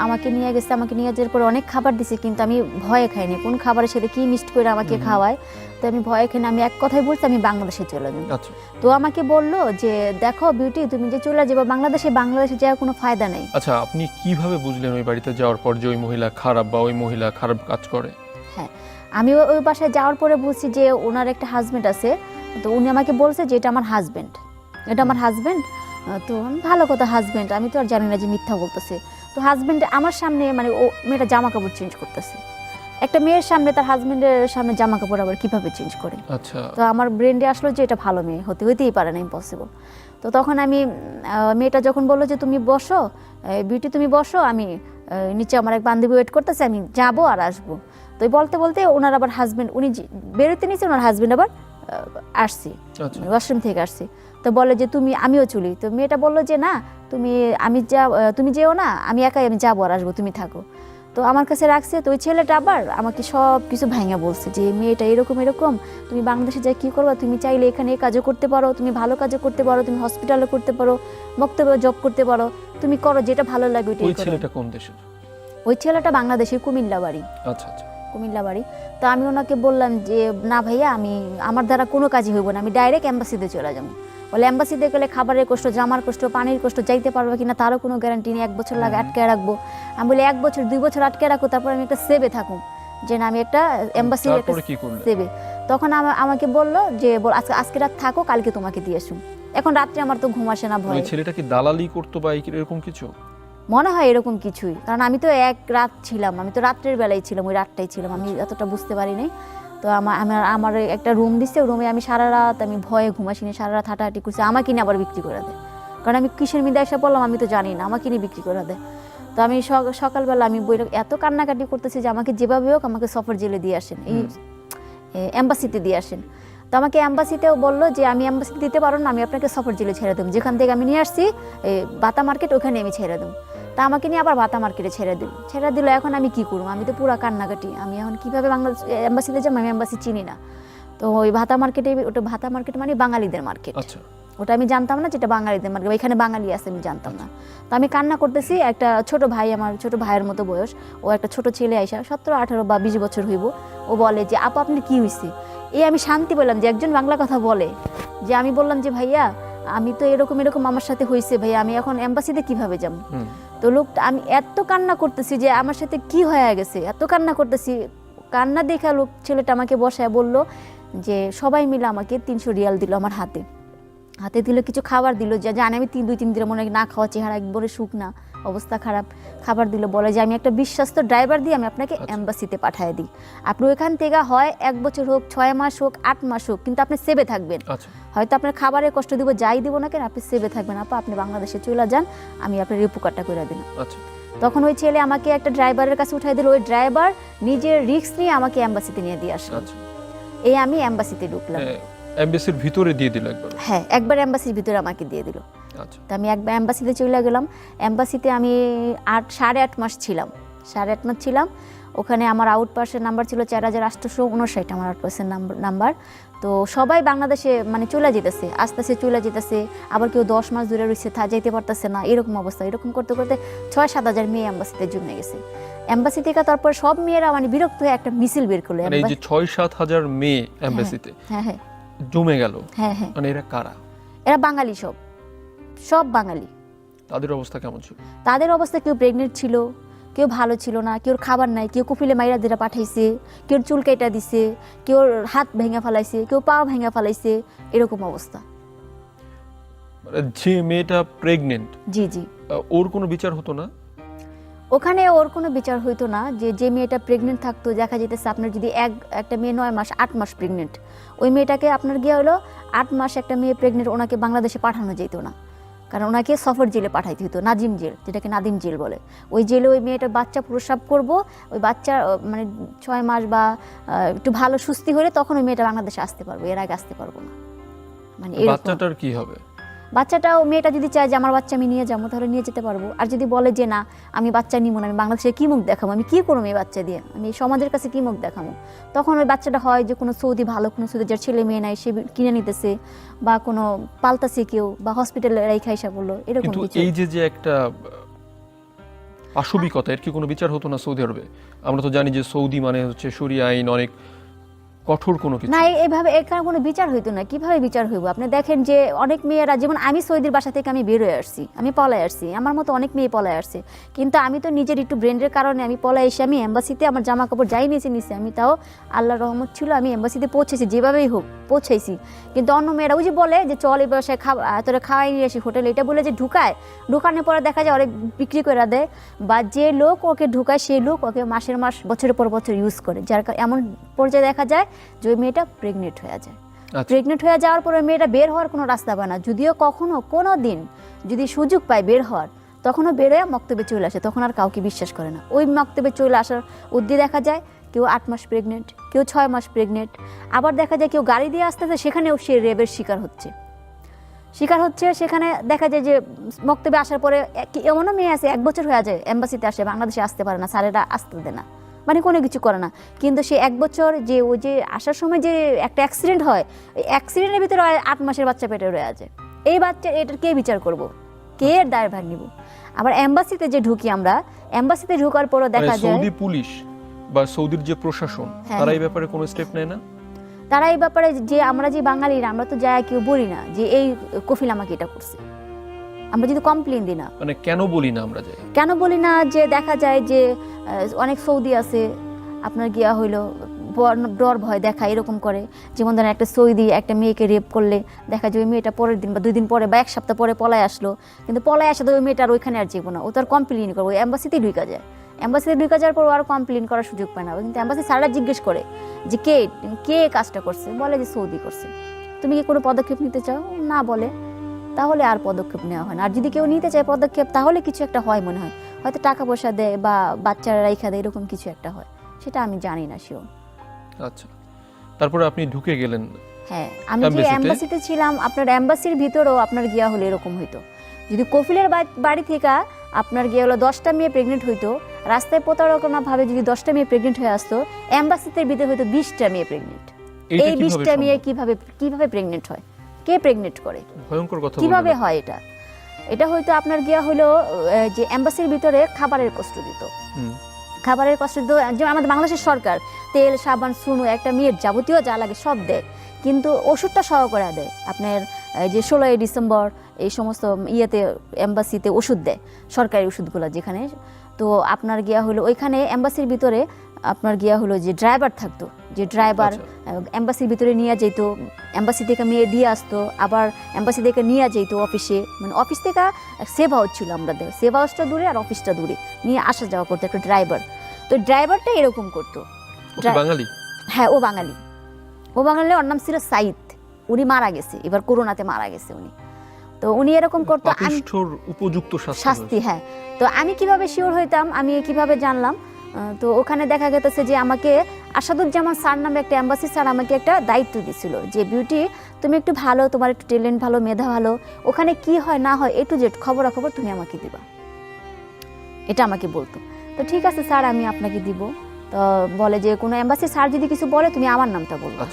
আমাকে নিয়ে গেছে, আমাকে নিয়ে যাওয়ার পরে অনেক খাবার দিছে, কিন্তু আমি ভয়ে খাইনি, কোন খাবারের সাথে কি মিক্সড করে আমাকে খাওয়ায়। তো আমি ভয়ে খাইনি, আমি এক কথাই বলছি আমি বাংলাদেশে চলে যাবো। তো আমাকে বললো যে দেখো বিউটি, তুমি যে চলে যাবে বাংলাদেশে যাওয়ার কোনো ফায়দা নেই। আচ্ছা, আপনি কিভাবে বুঝলেন ওই বাড়িতে যাওয়ার পর যে ওই মহিলা খারাপ বা ওই মহিলা খারাপ কাজ করে? হ্যাঁ, আমি ওই বাসায় যাওয়ার পরে বুঝছি যে ওনার একটা হাজবেন্ড আছে। তো উনি আমাকে বলছে যে এটা আমার হাজবেন্ড, এটা আমার হাজবেন্ড। তো ভালো কথা, হাজবেন্ড, আমি তো আর জানি না যে মিথ্যা বলতেছে। তো হাজবেন্ড আমার সামনে মানে ও মেয়েটা জামা কাপড় চেঞ্জ করতেছে, একটা মেয়ের সামনে তার হাজবেন্ডের সামনে জামা কাপড় আবার কিভাবে চেঞ্জ করে। আচ্ছা, তো আমার ব্রেন্ডে আসলো যে এটা ভালো মেয়ে, হতেই পারে না, ইম্পসিবল। তো তখন আমি মেয়েটা যখন বললো যে তুমি বসো বিউটি, তুমি বসো, আমি নিচে আমার এক বান্ধবী ওয়েট করতেছে, আমি যাবো আর আসবো। তো বলতে বলতে ওনার আবার হাজবেন্ড, উনি বেরোতে নিচে, ওনার হাজবেন্ড আবার আসছি, ওয়াশরুম থেকে আসছি। তো বলে যে আমিও চলি। তো মেয়েটা বললো যে না তুমি যেও না, আমি একাই আমি যাবো আর আসবো, তুমি থাকো। তো আমার কাছে রাখছে। তো ওই ছেলেটা আবার আমাকে সব কিছু ভাঙা বলছে যে মেয়েটা এরকম, তুমি বাংলাদেশে যাই কী করবা, তুমি চাইলে এখানে এই কাজও করতে পারো, তুমি ভালো কাজও করতে পারো, তুমি হসপিটালে করতে পারো, বক্তব্য জব করতে পারো, তুমি করো যেটা ভালো লাগে ওইটাই করো। ওই ছেলেটা কোন দেশের? ওই ছেলেটা বাংলাদেশের, কুমিল্লা বাড়ি। আচ্ছা আচ্ছা, কুমিল্লা বাড়ি। তো আমি ওনাকে বললাম যে না ভাইয়া, আমার দ্বারা কোনো কাজই হইব না, আমি ডাইরেক্ট এম্বাসিতে চলে যাবো। বলে এম্বাসিতে গেলে খাবারের কষ্ট, জামার কষ্ট, পানির কষ্ট, যাইতে পারবে কিনা তারও কোনো গ্যারান্টি নেই, 1 বছর লাগে আটকে রাখবো। আমি বলি 1 বছর 2 বছর আটকে রাখো, তারপর আমি একটা সেভে থাকুম, যে না আমি একটা এম্বাসির একটা সেভে। তখন আমাকে বললো যে আজকে রাত থাকো, কালকে তোমাকে দিয়ে আসুন। এখন রাত্রে আমার তো ঘুম আসে না ওই ভয়। ছেলেটা কি দালালি করতো বা এরকম কিছু? মনে হয় এরকম কিছুই, কারণ আমি তো এক রাত ছিলাম, আমি তো রাত্রের বেলায় ছিলাম, ওই রাতটাই ছিলাম, আমি এতটা বুঝতে পারি নাই। তো আমার একটা রুম দিচ্ছে, ওই রুমে আমি সারা রাত আমি ভয়ে ঘুমাসিনি, সারা রাত হাঁটাহাঁটি করছি, আমাকে নিয়ে আবার বিক্রি করে দেয়। কারণ আমি কিসের মিদে এসে পড়লাম আমি তো জানি না, আমাকে নিয়ে বিক্রি করে দেয়। তো আমি সকালবেলা আমি বইটা এত কান্নাকাটি করতেছি যে আমাকে যেভাবে হোক আমাকে সফর জেলে দিয়ে আসেন, এই এম্বাসিতে দিয়ে আসেন। তো আমাকে এম্বাসিতেও বললো যে আমি এম্বাসিতে দিতে পারো না, আমি আপনাকে সফর জেলে ছেড়ে দেবো, যেখান থেকে আমি নিয়ে আসছি বাতা মার্কেট ওখানে আমি ছেড়ে দেবো। তা আমাকে নিয়ে আবার বাতা মার্কেটে ছেড়ে দিল। এখন আমি কি করবো, আমি তো পুরো কান্নাকাটি, আমি এখন কীভাবে বাংলাদেশ এম্বাসিতে যাবো, আমি এম্বাসি চিনি না। তো ওই ভাতা মার্কেটে, ওটা ভাতা মার্কেট মানে বাঙালিদের মার্কেট, আচ্ছা, ওটা আমি জানতাম না যেটা বাঙালিদের মার্কেট, এখানে বাঙালি আছে আমি জানতাম না। তো আমি কান্না করতেছি, একটা ছোট ভাই, আমার ছোট ভাইয়ের মতো বয়স, ও একটা ছোট ছেলে আইসা 17, 18 বা 20 বছর হইব, ও বলে যে আপু আপনি কি হয়েছে। আমি শান্তি পেলাম যে একজন বাংলা কথা বলে। যে আমি বললাম যে ভাইয়া আমি তো এরকম এরকম আমার সাথে হয়েছে ভাইয়া, আমি এখন এম্বাসিতে কিভাবে যাবো। তো লোকটা, আমি এত কান্না করতেছি যে আমার সাথে কি হয়ে গেছে, এত কান্না করতেছি, কান্না দেখা লোক ছেলেটা আমাকে বসায় বলল যে সবাই মিলে আমাকে 300 রিয়াল দিল, আমার হাতে দিল, কিছু খাবার দিল, যে জানি আমি 2-3 দিন মনে হয় না খাওয়া, চেহারা একবারে শুকনা, অবস্থা খারাপ, খাবার দিল, বলে যে আমি একটা বিশ্বস্ত ড্রাইভার দিয়ে আমি আপনাকে এম্বাসিতে পাঠিয়ে দিই, আপনি ওইখান থেকে হয় 1 বছর হোক, 6 মাস হোক, 8 মাস হোক, কিন্তু আপনি সেভে থাকবেন। হয়তো আপনার খাবারের কষ্ট দিব, যাই দিব না কেন, আপনি সেভে থাকবেন, আপনি বাংলাদেশে চলে যান, আমি আপনার উপকারটা করে দিন। তখন ওই ছেলে আমাকে একটা ড্রাইভারের কাছে উঠাই দিল, ওই ড্রাইভার নিজের রিস্ক নিয়ে আমাকে এম্বাসিতে নিয়ে দিয়ে আসলো। আমি এম্বাসিতে ঢুকলাম, এমবাসির ভিতরে দিয়ে দিল একবার? হ্যাঁ, একবার এম্বাসির ভিতরে আমাকে দিয়ে দিল। তো আমি একবার এম্বাসিতে চলে গেলাম। এম্বাসিতে আমি 8.5 মাস ছিলাম, 8.5 মাস ছিলাম ওখানে। আমার আউট পাসের নাম্বার ছিল 4859, আমার আউট পাসের নাম্বার। তো সবাই বাংলাদেশে মানে চলে যেতেছে, আস্তে আস্তে চলে যেতেছে, আবার কেউ 10 মাস দূরে রয়েছে, যাইতে পারতেছে না, এরকম অবস্থা। এরকম করতে করতে 6-7 হাজার মেয়ে এম্বাসিতে জমে গেছে। এম্বাসি থেকে তারপর সব মেয়েরা মানে বিরক্ত হয়ে একটা মিছিল বের করলো। এই যে 6-7 হাজার মেয়ে এম্বাসিতে জমে গেল, মানে এরা কারা? এরা বাঙালি, সব বাঙালি। তাদের অবস্থা কেমন ছিল? তাদের অবস্থা, কেউ প্রেগনেন্ট ছিল, কেউ ভালো ছিল না, কেউ খাবার নাই, কেউ কুপিলে মাইরা দিরা পাঠাইছে, কেউ চুল কেটে দিছে, কেউ হাত ভেঙে ফেলাইছে, কেউ পা ভেঙে ফেলাইছে, এরকম অবস্থা। যে মেয়েটা প্রেগনেন্ট, জি জি, ওর কোনো বিচার হতো না ওখানে? ওর কোনো বিচার হইতো না। যে মেয়েটা প্রেগনেন্ট থাকতো, দেখা যেতেছে আপনার যদি একটা মেয়ে 9 মাস 8 মাস প্রেগনেন্ট, ওই মেয়েটাকে আপনার গিয়ে হলো 8 মাস একটা মেয়ে প্রেগনেন্ট, ওনাকে বাংলাদেশে পাঠানো যেত না, কারণ ওনাকে সফর জেলে পাঠাইতে হতো, নাজিম জেল, যেটাকে নাদিম জেল বলে। ওই জেলে ওই মেয়েটার বাচ্চা প্রসব করব, ওই বাচ্চা মানে 6 মাস বা একটু ভালো সুস্থি হলে তখন ওই মেয়েটা বাংলাদেশে আসতে পারবে, এর আগে আসতে পারবো না। মানে বাচ্চাটার কি হবে? বাচ্চাটাও, মেয়েটা যদি চায় যে আমার বাচ্চা আমি নিয়ে যাবো, তাহলে নিয়ে যেতে পারবো। আর যদি বলে যে না আমি বাচ্চা নিব না, আমি বাংলাদেশে কী মুখ দেখাবো, আমি কী করবো এই বাচ্চা দিয়ে, আমি সমাজের কাছে কী মুখ দেখাবো, তখন ওই বাচ্চাটা হয় যে কোনো সৌদি, ভালো কোনো সৌদি যার ছেলে মেয়ে নাই, সে কিনে নিতেছে, বা কোনো পাল্টাছে কেউ, বা হসপিটালে রেখে আইসা বললো, এরকম কিছু। এই যে একটা পাশবিকতা, এর কি কোনো বিচার হতো না সৌদি আরবে? আমরা তো জানি যে সৌদি মানে হচ্ছে শরিয়া আইন, অনেক কঠোর কোনো কিছু না, এইভাবে এখানে কোনো বিচার হইতো না। কিভাবে বিচার হইব? আপনি দেখেন যে অনেক মেয়েরা, যেমন আমি সৌদির বাসা থেকে আমি বের হয়ে আসছি, আমি পলায় আসছি, আমার মতো অনেক মেয়ে পলায় আসছে, কিন্তু আমি তো নিজের একটু ব্র্যান্ডের কারণে আমি পলায় এসে আমি এম্বাসিতে আমার জামা কাপড় যাই নিয়েছি, আমি তাও আল্লাহর রহমত ছিল, আমি এম্বাসিতে পৌঁছেছি, যেভাবেই হোক পৌঁছাইছি। কিন্তু অন্য মেয়েরা ওই যে বলে যে চল এই ব্যবসায় তোরা খাওয়াই নিয়ে আসি হোটেলে, এটা বলে যে ঢুকানোর পরে দেখা যায় ওরা বিক্রি করে দেয়, বা যে লোক ওকে ঢুকায় সেই লোক ওকে মাসের মাস বছরের পর বছর ইউজ করে, যার এমন পর্যায়ে দেখা যায় যে ওই মেয়েটা প্রেগনেন্ট হয়ে যায়। প্রেগনেন্ট হয়ে যাওয়ার পরে মেয়েটা বের হওয়ার কোনো রাস্তা পায় না, যদিও কোনো দিন যদি সুযোগ পায় বের হওয়ার, তখনও বের হয়ে মক্তবে চলে আসে, তখন আর কাউকে বিশ্বাস করে না। ওই মক্তবে চলে আসার উদ্দে দেখা যায় কেউ 8 মাস প্রেগনেন্ট, কেউ 6 মাস প্রেগনেন্ট, আবার দেখা যায় কেউ গাড়ি দিয়ে আসতে সেখানেও সে রেপের শিকার হচ্ছে। সেখানে দেখা যায় যে মক্তবে আসার পরে এমনও মেয়ে আছে 1 বছর হয়ে যায় এম্বাসিতে আসে, বাংলাদেশে আসতে পারে না, স্যারেরা আসতে দেয় না, মানে কোনো কিছু করে না। কিন্তু সে 1 বছর যে ওই যে আসার সময় যে একটা অ্যাক্সিডেন্ট হয়, এই অ্যাক্সিডেন্টের ভিতরে 8 মাসের বাচ্চা পেটে রয়ে আছে। এই বাচ্চা, এটার কে বিচার করব, কে এর দায়ভার নিব? আবার এম্বাসিতে যে ঢুকি আমরা, এম্বাসিতে ঢোকার পরও দেখা যায় সৌদি পুলিশ বা সৌদির যে প্রশাসন, তারা এই ব্যাপারে কোনো স্টেপ নেয় না? তারা এই ব্যাপারে, যে আমরা যে বাঙালিরা, আমরা তো যায় কেউ বলি না যে এই কফিল আমাকে এটা করছে, আমরা যদি কমপ্লেন দিই না। মানে কেন বলি না আমরা? কেন বলি না? যে দেখা যায় যে অনেক সৌদি আছে আপনার গিয়া হইলো ডর ভয় দেখা এরকম করে। যেমন ধরেন একটা সৌদি একটা মেয়েকে রেপ করলে দেখা যায় ওই মেয়েটা পরের দিন বা 2 দিন পরে বা 1 সপ্তাহ পরে পলায় আসলো, কিন্তু পলায় আসে তো ওই মেয়েটার ওইখানে আর যাবো না, ও তো আর কমপ্লেন করবো, ওই অ্যাম্বাসিতেই ঢুকা যায়। অ্যাম্বাসিতে ঢুকা যাওয়ার পর আর কমপ্লেন করার সুযোগ পায় না, কিন্তু অ্যাম্বাসি স্যাররা জিজ্ঞেস করে যে কে কাজটা করছে, বলে যে সৌদি করছে। তুমি কি কোনো পদক্ষেপ নিতে চাও? না বলে, তাহলে আর পদক্ষেপ নেওয়া হয় না। আর যদি কেউ নিতে চায় পদক্ষেপ তাহলে কিছু একটা হয় মনে হয়, হয়তো টাকা পয়সা দেয় বা বাচ্চারা রাইখা দেয়, এরকম কিছু একটা হয়, সেটা আমি জানি না শিওর। আচ্ছা, তারপরে আপনি ঢুকে গেলেন। হ্যাঁ, আমি যে অ্যাম্বাসিতে ছিলাম, আপনার অ্যাম্বাসির ভিতরেও আপনার গিয়া হলে এরকম হইতো। যদি কফিলের বাড়ি থেকে আপনার গিয়ে হলো 10টা মেয়ে প্রেগনেন্ট হইতো, রাস্তায় প্রতারণাভাবে যদি 10টা মেয়ে প্রেগনেন্ট হয়ে আসতো, অ্যাম্বাসিতে ভিতরে হয়তো 20টা মেয়ে প্রেগনেন্ট। এই 20টা মেয়ে কিভাবে প্রেগনেন্ট হয়? কে প্রেগনেন্ট করে? ভয়ঙ্কর কথা। কিভাবে হয় এটা? এটা হয়তো আপনার গিয়া হলো যে অ্যাম্বাসির ভিতরে খাবারের কষ্ট দিত, খাবারের কষ্ট দিত। যেমন আমাদের বাংলাদেশের সরকার তেল সাবান সুনু একটা মেয়ের যাবতীয় যা লাগে সব দেয়, কিন্তু ওষুধটা সহ করে দেয়। আপনার যে 16ই ডিসেম্বর এই সমস্ত ইয়েতে এম্বাসিতে ওষুধ দেয়, সরকারি ওষুধগুলো যেখানে। তো আপনার গিয়া হলো ওইখানে এম্বাসির ভিতরে আপনার গিয়া হলো যে ড্রাইভার থাকতো, যে ড্রাইভার এম্বাসির ভিতরে নিয়ে যেত, এম্বাসি থেকে মেয়ে দিয়ে আসতো, আবার এম্বাসি থেকে নিয়ে যেত অফিসে, মানে অফিস থেকে সেভ হাউস ছিল আমাদের, সেভ হাউসটা দূরে আর অফিসটা দূরে, নিয়ে আসা যাওয়া করতো একটা ড্রাইভার। তো ড্রাইভারটা এরকম করতো। বাঙালি? হ্যাঁ, ও বাঙালি। ও বাঙালি, ওর নাম ছিল সাইদ। উনি মারা গেছে, এবার করোনাতে মারা গেছে উনি। তো উনি এরকম করতো, উপযুক্ত শাস্তি। হ্যাঁ, তো আমি কিভাবে শিওর হইতাম, আমি কিভাবে জানলাম? তো ওখানে দেখা গেছে যে আমাকে আসাদুজ্জামান স্যার নামে একটা অ্যাম্বাসি স্যার আমাকে একটা দায়িত্ব দিয়েছিল যে বিউটি তুমি একটু ভালো, তোমার একটু ট্যালেন্ট ভালো, মেধা ভালো, ওখানে কি হয় না হয় A to Z খবরাখবর তুমি আমাকে দিবা, এটা আমাকে বলতো। তো ঠিক আছে স্যার, আমি আপনাকে দিব। তো বলে যে কোনো অ্যাম্বাসি স্যার যদি কিছু বলে তুমি আমার নামটা বলবা।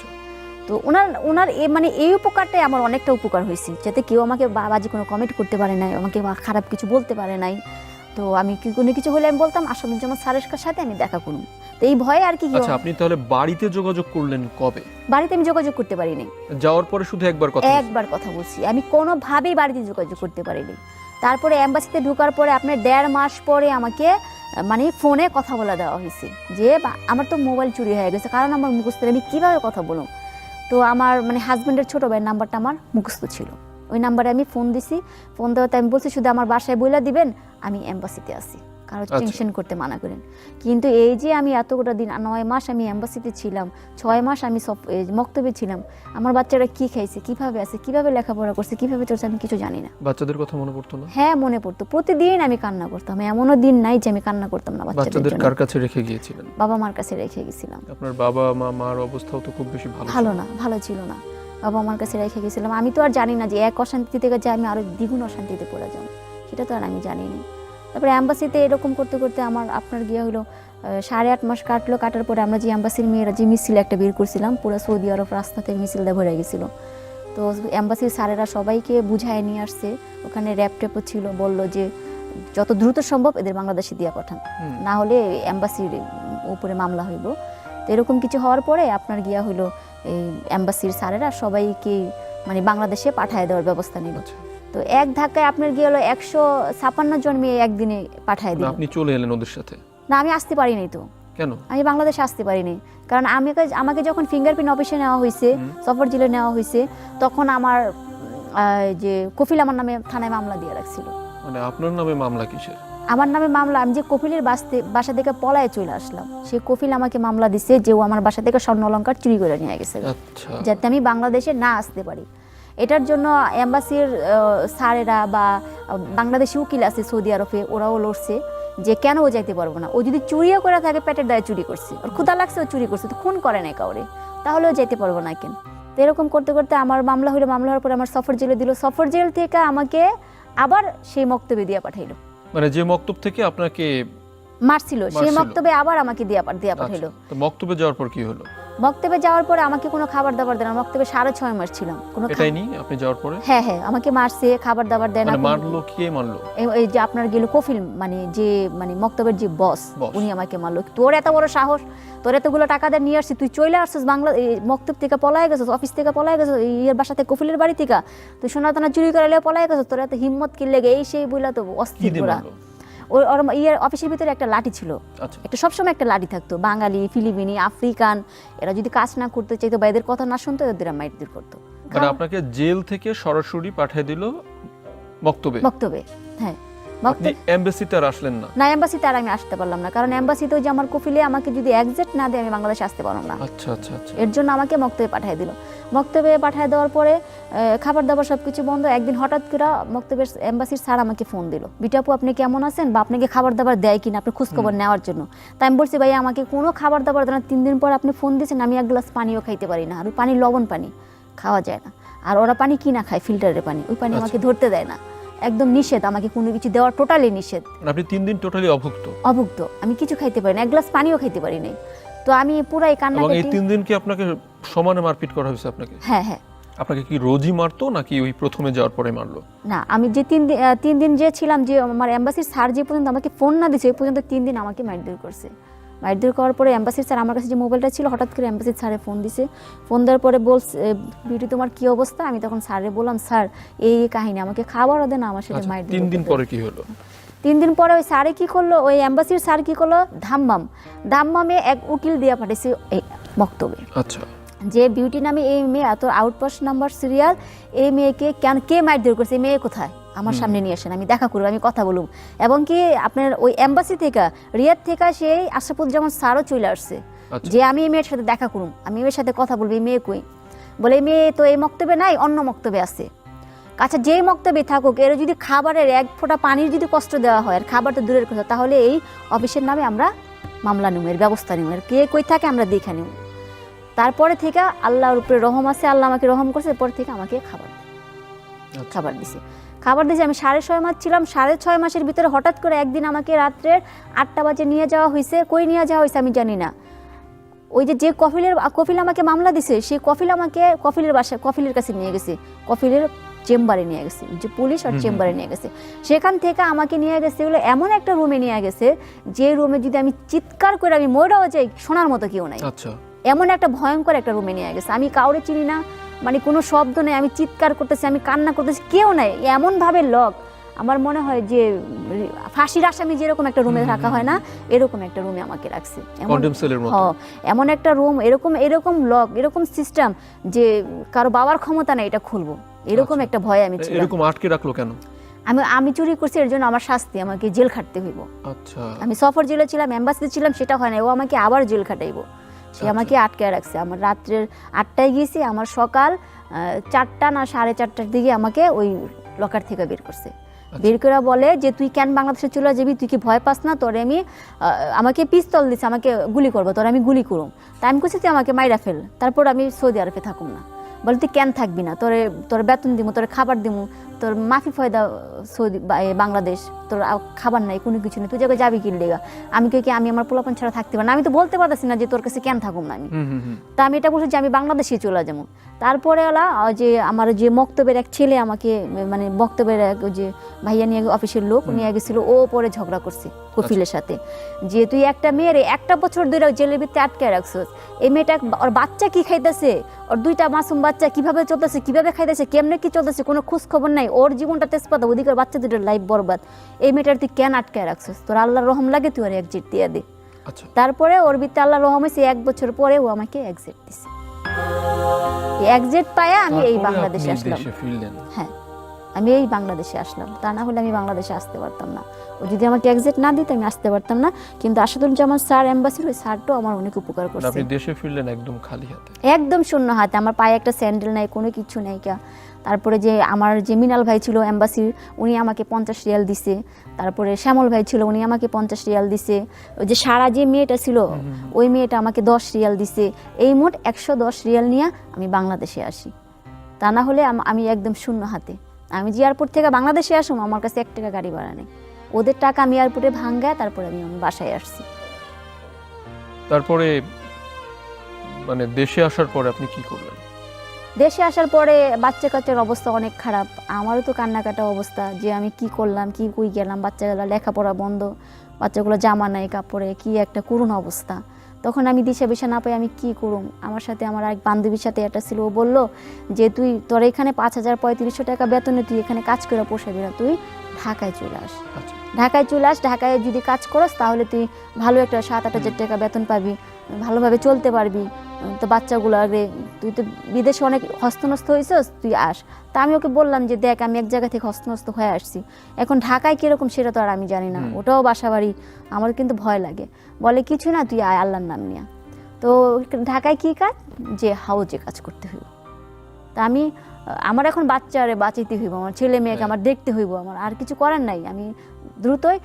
তো ওনার মানে এই উপকারটাই আমার অনেকটা উপকার হয়েছে, যাতে কেউ আমাকে বাজে কোনো কমেন্ট করতে পারে নাই, আমাকে খারাপ কিছু বলতে পারে নাই। তো আমি কোনো কিছু হলে আমি বলতাম আসাদুজ্জামান স্যারের সাথে আমি দেখা করুন, তো এই ভয়ে আর কি। আচ্ছা, আপনি তাহলে বাড়িতে যোগাযোগ করলেন কবে? বাড়িতে আমি যোগাযোগ করতে পারিনি, যাওয়ার পরে শুধু একবার কথা বলছি, আমি কোনোভাবেই বাড়িতে যোগাযোগ করতে পারিনি। তারপরে অ্যাম্বাসিতে ঢোকার পরে আপনার 1.5 মাস পরে আমাকে মানে ফোনে কথা বলা দেওয়া হয়েছে যে আমার তো মোবাইল চুরি হয়ে গেছে, কারণ আমার মুখস্থ, আমি কীভাবে কথা বলুন। তো আমার মানে হাজব্যান্ডের ছোটো ভাইয়ের নাম্বারটা আমার মুখস্থ ছিল, ওই নাম্বারে আমি ফোন দিছি। ফোন দেওয়াতে আমি বলছি শুধু আমার বাসায় বইলা দিবেন আমি অ্যাম্বাসিতে আছি, কারো টেনশন করতে মানা করেন। কিন্তু এই যে আমি এতটা দিন 9 মাস আমি অ্যাম্বাসিতে ছিলাম, 6 মাস আমি সব মক্তবে ছিলাম, আমার বাচ্চারা কি খাইছে, কিভাবে আছে, কিভাবে লেখাপড়া করছে, কিভাবে চলছে, আমি কিছু জানি না। বাচ্চাদের কথা মনে পড়তো না? হ্যাঁ, মনে পড়তো, প্রতিদিন আমি কান্না করতাম, এমনও দিন নাই যে আমি কান্না করতাম না। বাচ্চাদের কার কাছে রেখে গিয়েছিলেন? বাবা মার কাছে রেখে গেছিলাম। আপনার বাবা মার অবস্থাও তো খুব বেশি ভালো ছিল না, বাবা আমার কাছে রেখে গেছিলাম। আমি তো আর জানি না যে এক অশান্তি থেকে যে আমি আরো দ্বিগুণ অশান্তিতে পড়ে যাব, সেটা তো আর আমি জানি না। তারপরে অ্যাম্বাসিতে এরকম করতে করতে আমার আপনার গিয়ে হলো 8.5 মাস কাটলো। কাটার পরে আমরা যে অ্যাম্বাসির মেয়েরা যে মিছিল একটা বের করছিলাম, পুরো সৌদি আরব রাস্তা থেকে মিছিলটা ভরে গেছিলো। তো অ্যাম্বাসির স্যারেরা সবাইকে বুঝায় নিয়ে আসছে, ওখানে র্যাপ ট্যাপও ছিল, বলল যে যত দ্রুত সম্ভব এদের বাংলাদেশে দিয়ে পাঠান, না হলে অ্যাম্বাসির উপরে মামলা হইব। তো এরকম কিছু হওয়ার পরে আপনার গিয়া হলো এই অ্যাম্বাসির স্যারেরা সবাইকে মানে বাংলাদেশে পাঠায় দেওয়ার ব্যবস্থা নিল। তো এক ধাক্কায় আপনার গিয়ে হলো 156 জন মেয়ে একদিনে পাঠায় দিল। আপনি চলে এলেন ওদের সাথে? না, আমি আসতে পারিনি। তো কেন? আমি বাংলাদেশে আসতে পারিনি, কারণ আমাকে যখন ফিঙ্গারপ্রিন্ট অফিসে নেওয়া হয়েছে, সফর জেলে নেওয়া হয়েছে, তখন আমার যে কফিল আমার নামে থানায় মামলা দিয়ে রাখছিল। মানে আপনার নামে মামলা কিসের? আমার নামে মামলা, আমি যে কফিলের বাসা থেকে পলায় চলে আসলাম, সেই কফিল আমাকে মামলা দিছে যে ও আমার বাসা থেকে স্বর্ণ অলংকার চুরি করে নিয়ে গেছে, যাতে আমি বাংলাদেশে না আসতে পারি। এটার জন্য অ্যাম্বাসির স্যারেরা বা বাংলাদেশি উকিল আছে সৌদি আরবে, ওরাও লড়ছে যে কেন ও যাইতে পারবো না, ও যদি চুরিও করে থাকে পেটের দায়ে চুরি করছে, ওর ক্ষুধা লাগছে ও চুরি করছে, তো খুন করে নাই কাউরে, তাহলেও যাইতে পারবো না কেন। তো এরকম করতে করতে আমার মামলা হলো, মামলা হওয়ার পরে আমার সফর জেলে দিল, সফর জেল থেকে আমাকে আবার সেই মক্তবে দিয়ে পাঠাইলো, মানে যে মক্তব থেকে আপনাকে মারছিল সেই মক্তবে আবার আমাকে দিয়ে পাঠাইলো। তো মক্তবে যাওয়ার পর কি হলো? মক্তবে যাওয়ার পরে আমাকে কোনো খাবার দাবার দেন না, মক্তবে 6.5 মাস ছিলাম, কোনো এটাই নি আপনি যাওয়ার পরে? হ্যাঁ, আমাকে মারছে, খাবার দাবার দেন না। মারলো? কে মারলো? এই যে আপনার গেল কফিল, মানে যে মানে মক্তবের যে বস, উনি আমাকে মারলো। তোর এত বড় সাহস, তোর এতগুলো টাকা দিয়ে নিয়ে আসছিস, তুই চলে আসছিস বাংলা মক্তব থেকে পলায় গেছিস, অফিস থেকে পলায় গেছিস, ইয়ের বাসা থেকে কফিলের বাড়ি থেকে তুই সোনা টানা চুরি করে পলায় গেছিস, তোর এত হিম্মত কি লেগে এই সেই বইলা তো অস্থির করা। ওর অফিসের ভিতরে একটা লাঠি ছিল, আচ্ছা একটা সবসময় একটা লাঠি থাকতো। বাঙালি, ফিলিপিনি, আফ্রিকান, এরা যদি কাজ না করতে চাইতো বা এদের কথা না শুনতো, এদের মাইরধর করতো। মানে আপনাকে জেল থেকে সরাসরি পাঠিয়ে দিল বক্তব্যে? বক্তব্যে, হ্যাঁ। আপনি এমবাসিতে আর আসলেন না? না, এমবাসিতে আর আমি আসতে পারলাম না, কারণ এমবাসিতে যে আমার কফিলে আমাকে যদি এক্সিট না দেয় আমি বাংলাদেশে আসতে পারলাম না। আচ্ছা আচ্ছা আচ্ছা। এর জন্য আমাকে মক্তবে পাঠিয়ে দিল। মক্তবে পাঠিয়ে দেওয়ার পরে খাবার দাবার সব কিছু বন্ধ। একদিন হঠাৎ করে মক্তবের এমবাসির স্যার আমাকে ফোন দিল, বিটাপু আপনি কেমন আছেন, বা আপনাকে খাবার দাবার দেয় কিনা, আপনি খোঁজখবর নেওয়ার জন্য। তাই আমি বলছি, ভাই আমাকে কোনো খাবার দাবার দেয় না, 3 দিন পর আপনি ফোন দিয়েছেন, আমি এক গ্লাস পানিও খাইতে পারি না, আর ওই পানি লবণ পানি খাওয়া যায় না, আর ওরা পানি কিনা খায় ফিল্টারের পানি, ওই পানি আমাকে ধরতে দেয় না, একদম নিষেধ, আমাকে কোনো কিছু দেওয়া টোটালি নিষেধ। আপনি 3 দিন টোটালি অভুক্ত? অভুক্ত, আমি কিছু খাইতে পারি না, এক গ্লাস পানিও খাইতে পারি নাই। তো আমি পুরাই কান্না। এবং এই 3 দিন কি আপনাকে সমানে মারপিট করা হয়েছে আপনাকে? হ্যাঁ হ্যাঁ। আপনাকে কি রোজই মারতো নাকি ওই প্রথমে যাওয়ার পরে মারলো? না, আমি যে 3 দিন যে ছিলাম, যে আমার এমবাসির স্যার যে পর্যন্ত আমাকে ফোন না দিয়েছে, এই পর্যন্ত 3 দিন আমাকে মারধর করছে। মারধর করার পরে এমবাসির স্যার, আমার কাছে যে মোবাইলটা ছিল, হঠাৎ করে এমবাসির স্যারে ফোন দিছে। ফোন দেওয়ার পরে বলছে, বিউটি তোমার কি অবস্থা? আমি তখন স্যারে বললাম, স্যার এই কাহিনী, আমাকে খাবারও দেন, আমার সাথে মারধর। 3 দিন পরে কি হলো? 3 দিন পরে ওই স্যারে কি করলো, ওই এমবাসির স্যার কি করলো, ধাম্মামে এক উকিল দিয়ে পাঠিয়েছে এই বক্তব্যে। আচ্ছা। যে বিউটি নামে এই মেয়ে, এত আউটপোস্ট নাম্বার সিরিয়াল, এই মেয়েকে কে মারধর করছে, এই মেয়ে কোথায়, আমার সামনে নিয়ে আসেন, আমি দেখা করব, আমি কথা বলব। এবং কি আপনার ওই এম্বাসি থেকে, রিয়াদ থেকে সেই আশরাফুজ্জামান স্যারও চলে আসছে, যে আমি এই মেয়ের সাথে দেখা করুম, আমি এই মেয়ের সাথে কথা বলবো। এই মেয়ে কই? বলে এই মেয়ে তো এই মক্তবে নাই, অন্য মক্তবে আছে। আচ্ছা, যেই মক্তবে থাকুক, এর যদি খাবারের এক ফোঁটা পানির যদি কষ্ট দেওয়া হয়, আর খাবার তো দূরের কথা, তাহলে এই অফিসের নামে আমরা মামলা নেব, এর ব্যবস্থা নেব, এর কে কই থাকে আমরা দেখে নেব। তারপরে থেকে আল্লাহর উপরে রহম আছে, আল্লাহ আমাকে রহম করছে, এরপর থেকে আমাকে খাবার দিছে। খাবার দিয়েছে, আমি 6.5 মাস ছিলাম। 6.5 মাসের ভিতরে হঠাৎ করে একদিন আমাকে রাত্রের 8টা বাজে নিয়ে যাওয়া হয়েছে। কই নিয়ে যাওয়া হয়েছে আমি জানি না। ওই যে কফিল আমাকে মামলা দিছে, সেই কফিল আমাকে কফিলের কাছে নিয়ে গেছে, কফিলের চেম্বারে নিয়ে গেছে, যে পুলিশ আর চেম্বারে নিয়ে গেছে। সেখান থেকে আমাকে নিয়ে গেছে হলো এমন একটা রুমে নিয়ে গেছে, যে রুমে যদি আমি চিৎকার করে আমি মরেও যাই, শোনার মতো কেউ নাই। আচ্ছা। এমন একটা ভয়ঙ্কর একটা রুমে নিয়ে গেছে, আমি কাউরে চিনি না, মানে কোনো শব্দ নেই, আমি চিৎকার করতেছি, আমি কান্না করতেছি, কেউ নাই, এমনভাবে লক। আমার মনে হয় যে ফাঁসির আসামি যেরকম একটা রুমে রাখা হয় না, এরকম একটা রুমে আমাকে রাখছে। এমন একটা রুম, এরকম লক, এরকম সিস্টেম, যে কারো বাবার ক্ষমতা নেই এটা খুলবো, এরকম একটা ভয় আমি ছিলাম। এরকম আটকে রাখলো কেন? আমি চুরি করছি, এর জন্য আমার শাস্তি, আমাকে জেল খাটতে হইব। আচ্ছা। আমি সফর জেলে ছিলাম, এম্বাসিতে ছিলাম, সেটা হয় না, ও আমাকে আবার জেল খাটাইবো। সে আমাকে আটকে রাখছে। আমার রাত্রের 8টায় গিয়েছি, আমার সকাল 4টা না 4:30টার দিকে আমাকে ওই লকার থেকে বের করছে। বের করে বলে যে তুই কেন বাংলাদেশে চলে যাবি, তুই কি ভয় পাস না? তোরে আমাকে পিস্তল দিচ্ছে, আমাকে গুলি করবো, তোর আমি গুলি করুম। তাই আমি করছি তুই আমাকে মাইরা ফেল, তারপর আমি সৌদি আরবে থাকুম না। বলে তুই কেন থাকবি না, তোর বেতন দিমু, তোর খাবার দিমু, তোর মাফি ফয়দা সৌদি বাংলাদেশ, তোর খাবার নাই, কোনো কিছু নেই, তুই জায়গায় যাবি কি লেগা? আমি কি আমি আমার পোলাপান ছাড়া থাকতে পারি না? আমি তো বলতে পারতেছি না যে তোর কাছে কেন থাকুম না আমি। তা আমি এটা বলছি যে আমি বাংলাদেশে চলে যাবো। তারপরে ওলা যে আমার যে মক্তবের এক ছেলে আমাকে, মানে বক্তব্যের যে ভাইয়া নিয়ে অফিসের লোক নিয়ে গেছিল, ও পরে ঝগড়া করছে কফিলের সাথে, যে তুই একটা মেয়ের 1টা বছর ধরে জেলের ভিতরে আটকে রাখছিস, এই মেয়েটা ওর বাচ্চা কি খাইতেছে, ওর 2টা মাসুম বাচ্চা কিভাবে চলতেছে, কিভাবে খাইতেছে, কেমনে কি চলতেছে, কোনো খোঁজ খবর নাই, ওর জীবনটা তেজপাতা, ওদিকের বাচ্চা দুটোর লাইফ বরবাদ, এই মেয়েটার তুই কেন আটকে রাখছিস? তোর আল্লাহর রহম লাগে, তুই ওর এক্সিট দিয়ে দে। তারপরে ওর ভিতরে আল্লাহর রহম হয়েছে, 1 বছর পরে ও আমাকে এক্সিট দিছে। এক্সিট পায়া আমি এই বাংলাদেশে আসলাম। হ্যাঁ, আমি এই বাংলাদেশে আসলাম, তা না হলে আমি বাংলাদেশে আসতে পারতাম না। ও যদি আমাকে এক্সিট না দিত আমি আসতে পারতাম না। কিন্তু আসাদুজ্জামান স্যার এম্বাসির, ওই স্যারটাও আমার অনেক উপকার করছে। আপনি দেশে ফিরলেন একদম খালি হাতে? একদম শূন্য হাতে, আমার পায়ে একটা স্যান্ডেল নাই, কোনো কিছু নাই। তারপরে যে আমার যে মিনাল ভাই ছিল এম্বাসির, উনি আমাকে 50 রিয়াল দিছে। তারপরে শ্যামল ভাই ছিল, উনি আমাকে 50 রিয়াল দিছে। ওই যে সারা যে মেয়েটা ছিল, ওই মেয়েটা আমাকে 10 রিয়াল দিছে। এই মোট 110 রিয়াল নিয়ে আমি বাংলাদেশে আসি। তা না হলে আমি একদম শূন্য হাতে। আমি যে এয়ারপোর্ট থেকে বাংলাদেশে আসুম, আমার কাছে 1 টাকা গাড়ি ভাড়া নেই। ওদের টাকা আমি এয়ারপোর্টে ভাঙ্গায় তারপরে আমি বাসায় আসছি। তারপরে মানে দেশে আসার পরে আপনি কি করলেন? দেশে আসার পরে বাচ্চা কাচ্চার অবস্থা অনেক খারাপ। আমারও তো কান্নাকাটা অবস্থা, যে আমি কি করলাম, কি কই গেলাম, বাচ্চাগুলো লেখাপড়া বন্ধ, বাচ্চাগুলো জামা নাই, কাপড়ে কি একটা করুণ অবস্থা। তখন আমি দিশা বিশা না পাই আমি কি করুম। আমার সাথে আমার এক বান্ধবীর সাথে একটা ছিল, ও বললো যে তোর এখানে 5,000-3500 টাকা বেতনে তুই এখানে কাজ করে পোষাবি না, তুই ঢাকায় চলে আস। ঢাকায় চলে আস, ঢাকায় যদি কাজ করস তাহলে তুই ভালো একটা 7-8 হাজার টাকা বেতন পাবি, ভালোভাবে চলতে পারবি, তো বাচ্চাগুলো আগে তুই তো বিদেশে অনেক হস্তনস্থ হয়েছিস, তুই আস। তা আমি ওকে বললাম যে দেখ আমি এক জায়গা থেকে হস্তনস্থ হয়ে আসছি, এখন ঢাকায় কীরকম সেটা তো আর আমি জানি না, ওটাও বাসা বাড়ি, আমার কিন্তু ভয় লাগে। বলে কিছু না, তুই আয় আল্লাহর নাম নিয়ে। তো ঢাকায় কী কাজ, যে হাউজে কাজ করতে হইব। তা আমার এখন বাচ্চারে বাঁচাইতে হইব, আমার ছেলে মেয়েকে আমার দেখতে হইব, আমার আর কিছু করার নাই। আমি দ্রুতই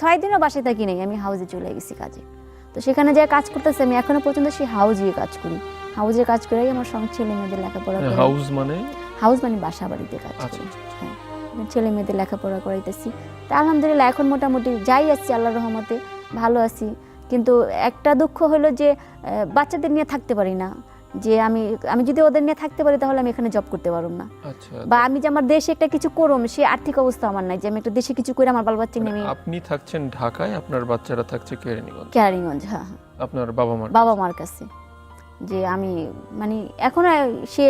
6 দিনও বাসায় থাকি নাই, আমি হাউজে চলে গেছি কাজে। তো সেখানে যা কাজ করতেছে আমি এখনো পর্যন্ত সেই হাউজে কাজ করি, হাউজে কাজ করেই আমার সঙ্গে ছেলে মেয়েদের লেখাপড়া করি। হাউস মানে বাসা বাড়িতে কাজ করি। হ্যাঁ, ছেলে মেয়েদের লেখাপড়া করাইতেছি। তা আলহামদুলিল্লাহ এখন মোটামুটি যাই আছি, আল্লাহর রহমতে ভালো আছি। কিন্তু একটা দুঃখ হলো যে বাচ্চাদের নিয়ে থাকতে পারি না, যে আমি যদি ওদের নিয়ে থাকতে পারি তাহলে আমি এখানে জব করতে পারব না। বা আমি যে আমার দেশে একটা কিছু করব, সে আর্থিক অবস্থা আমার নাই যে আমি একটা দেশে কিছু করে আমার বাল বাচ্চা নিয়ে। আপনি থাকছেন ঢাকায়, আপনার বাচ্চারা থাকছে কেরানীগঞ্জ। হ্যাঁ, আপনার বাবা মার কাছে। যে আমি মানে এখন সে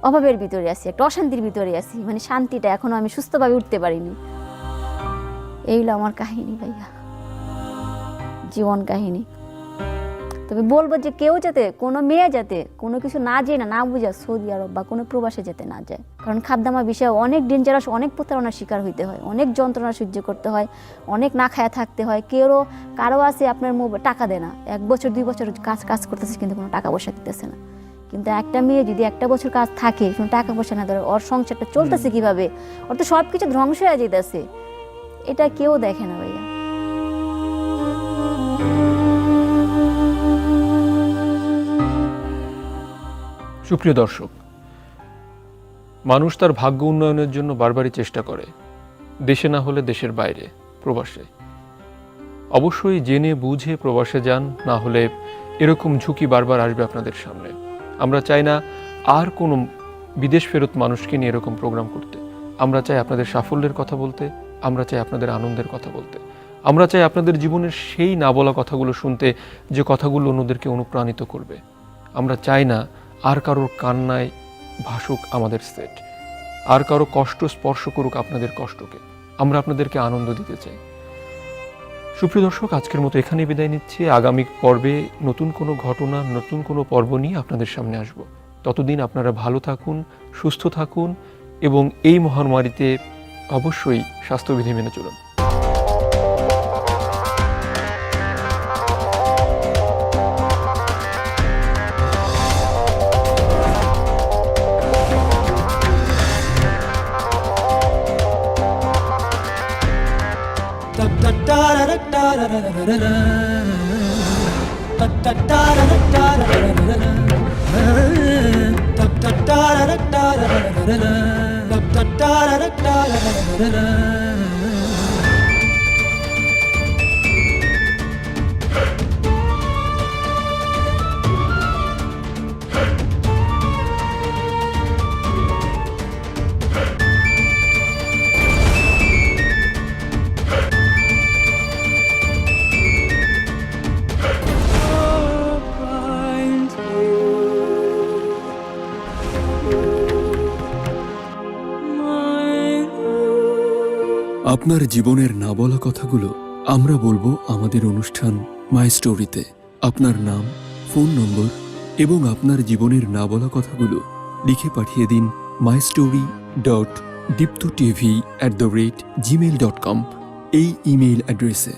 অভাবের ভিতরে আছি, একটা অশান্তির ভিতরে আছি, মানে শান্তিটা এখনো আমি সুস্থভাবে উঠতে পারিনি। এই হলো আমার কাহিনী ভাইয়া, জীবন কাহিনী। তবে বলবো যে কেউ যাতে, কোনো মেয়ে যাতে কোনো কিছু না জেনে না বুঝা সৌদি আরব বা কোনো প্রবাসে যেতে না যায়। কারণ খাদ্দামা বিষয়ে অনেক ডেঞ্জারাস, অনেক প্রতারণার শিকার হইতে হয়, অনেক যন্ত্রণা সহ্য করতে হয়, অনেক না খায়া থাকতে হয়। কারো আছে আপনার টাকা দেয় না, 1 বছর 2 বছর কাজ করতেছে কিন্তু কোনো টাকা পয়সা দিতেছে না। কিন্তু একটা মেয়ে যদি 1 বছর কাজ থাকে, কোনো টাকা পয়সা না ধরে, ওর সংসারটা চলতেছে কিভাবে, ওর তো সব কিছু ধ্বংস হয়ে যেতেছে, এটা কেউ দেখে না ভাইয়া। সুপ্রিয় দর্শক, মানুষ তার ভাগ্য উন্নয়নের জন্য বারবারই চেষ্টা করে, দেশে না হলে দেশের বাইরে, প্রবাসে। অবশ্যই জেনে বুঝে প্রবাসে যান, না হলে এরকম ঝুঁকি বারবার আসবে আপনাদের সামনে। আমরা চাই না আর কোনো বিদেশ ফেরত মানুষকে নিয়ে এরকম প্রোগ্রাম করতে। আমরা চাই আপনাদের সাফল্যের কথা বলতে, আমরা চাই আপনাদের আনন্দের কথা বলতে, আমরা চাই আপনাদের জীবনের সেই না বলা কথাগুলো শুনতে, যে কথাগুলো অন্যদেরকে অনুপ্রাণিত করবে। আমরা চাই না আর কারোর কান্নায় ভাসুক আমাদের সেট, আর কারো কষ্ট স্পর্শ করুক আপনাদের কষ্টকে। আমরা আপনাদেরকে আনন্দ দিতে চাই। সুপ্রিয় দর্শক, আজকের মতো এখানেই বিদায় নিচ্ছি। আগামী পর্বে নতুন কোনো ঘটনা, নতুন কোনো পর্ব নিয়ে আপনাদের সামনে আসব। ততদিন আপনারা ভালো থাকুন, সুস্থ থাকুন এবং এই মহামারীতে অবশ্যই স্বাস্থ্যবিধি মেনে চলুন। আপনার জীবনের না বলা কথাগুলো আমরা বলবো আমাদের অনুষ্ঠান মাই স্টোরিতে। আপনার নাম, ফোন নম্বর এবং আপনার জীবনের না বলা কথাগুলো লিখে পাঠিয়ে দিন mystory.diptutv@gmail.com এই ইমেইল অ্যাড্রেসে।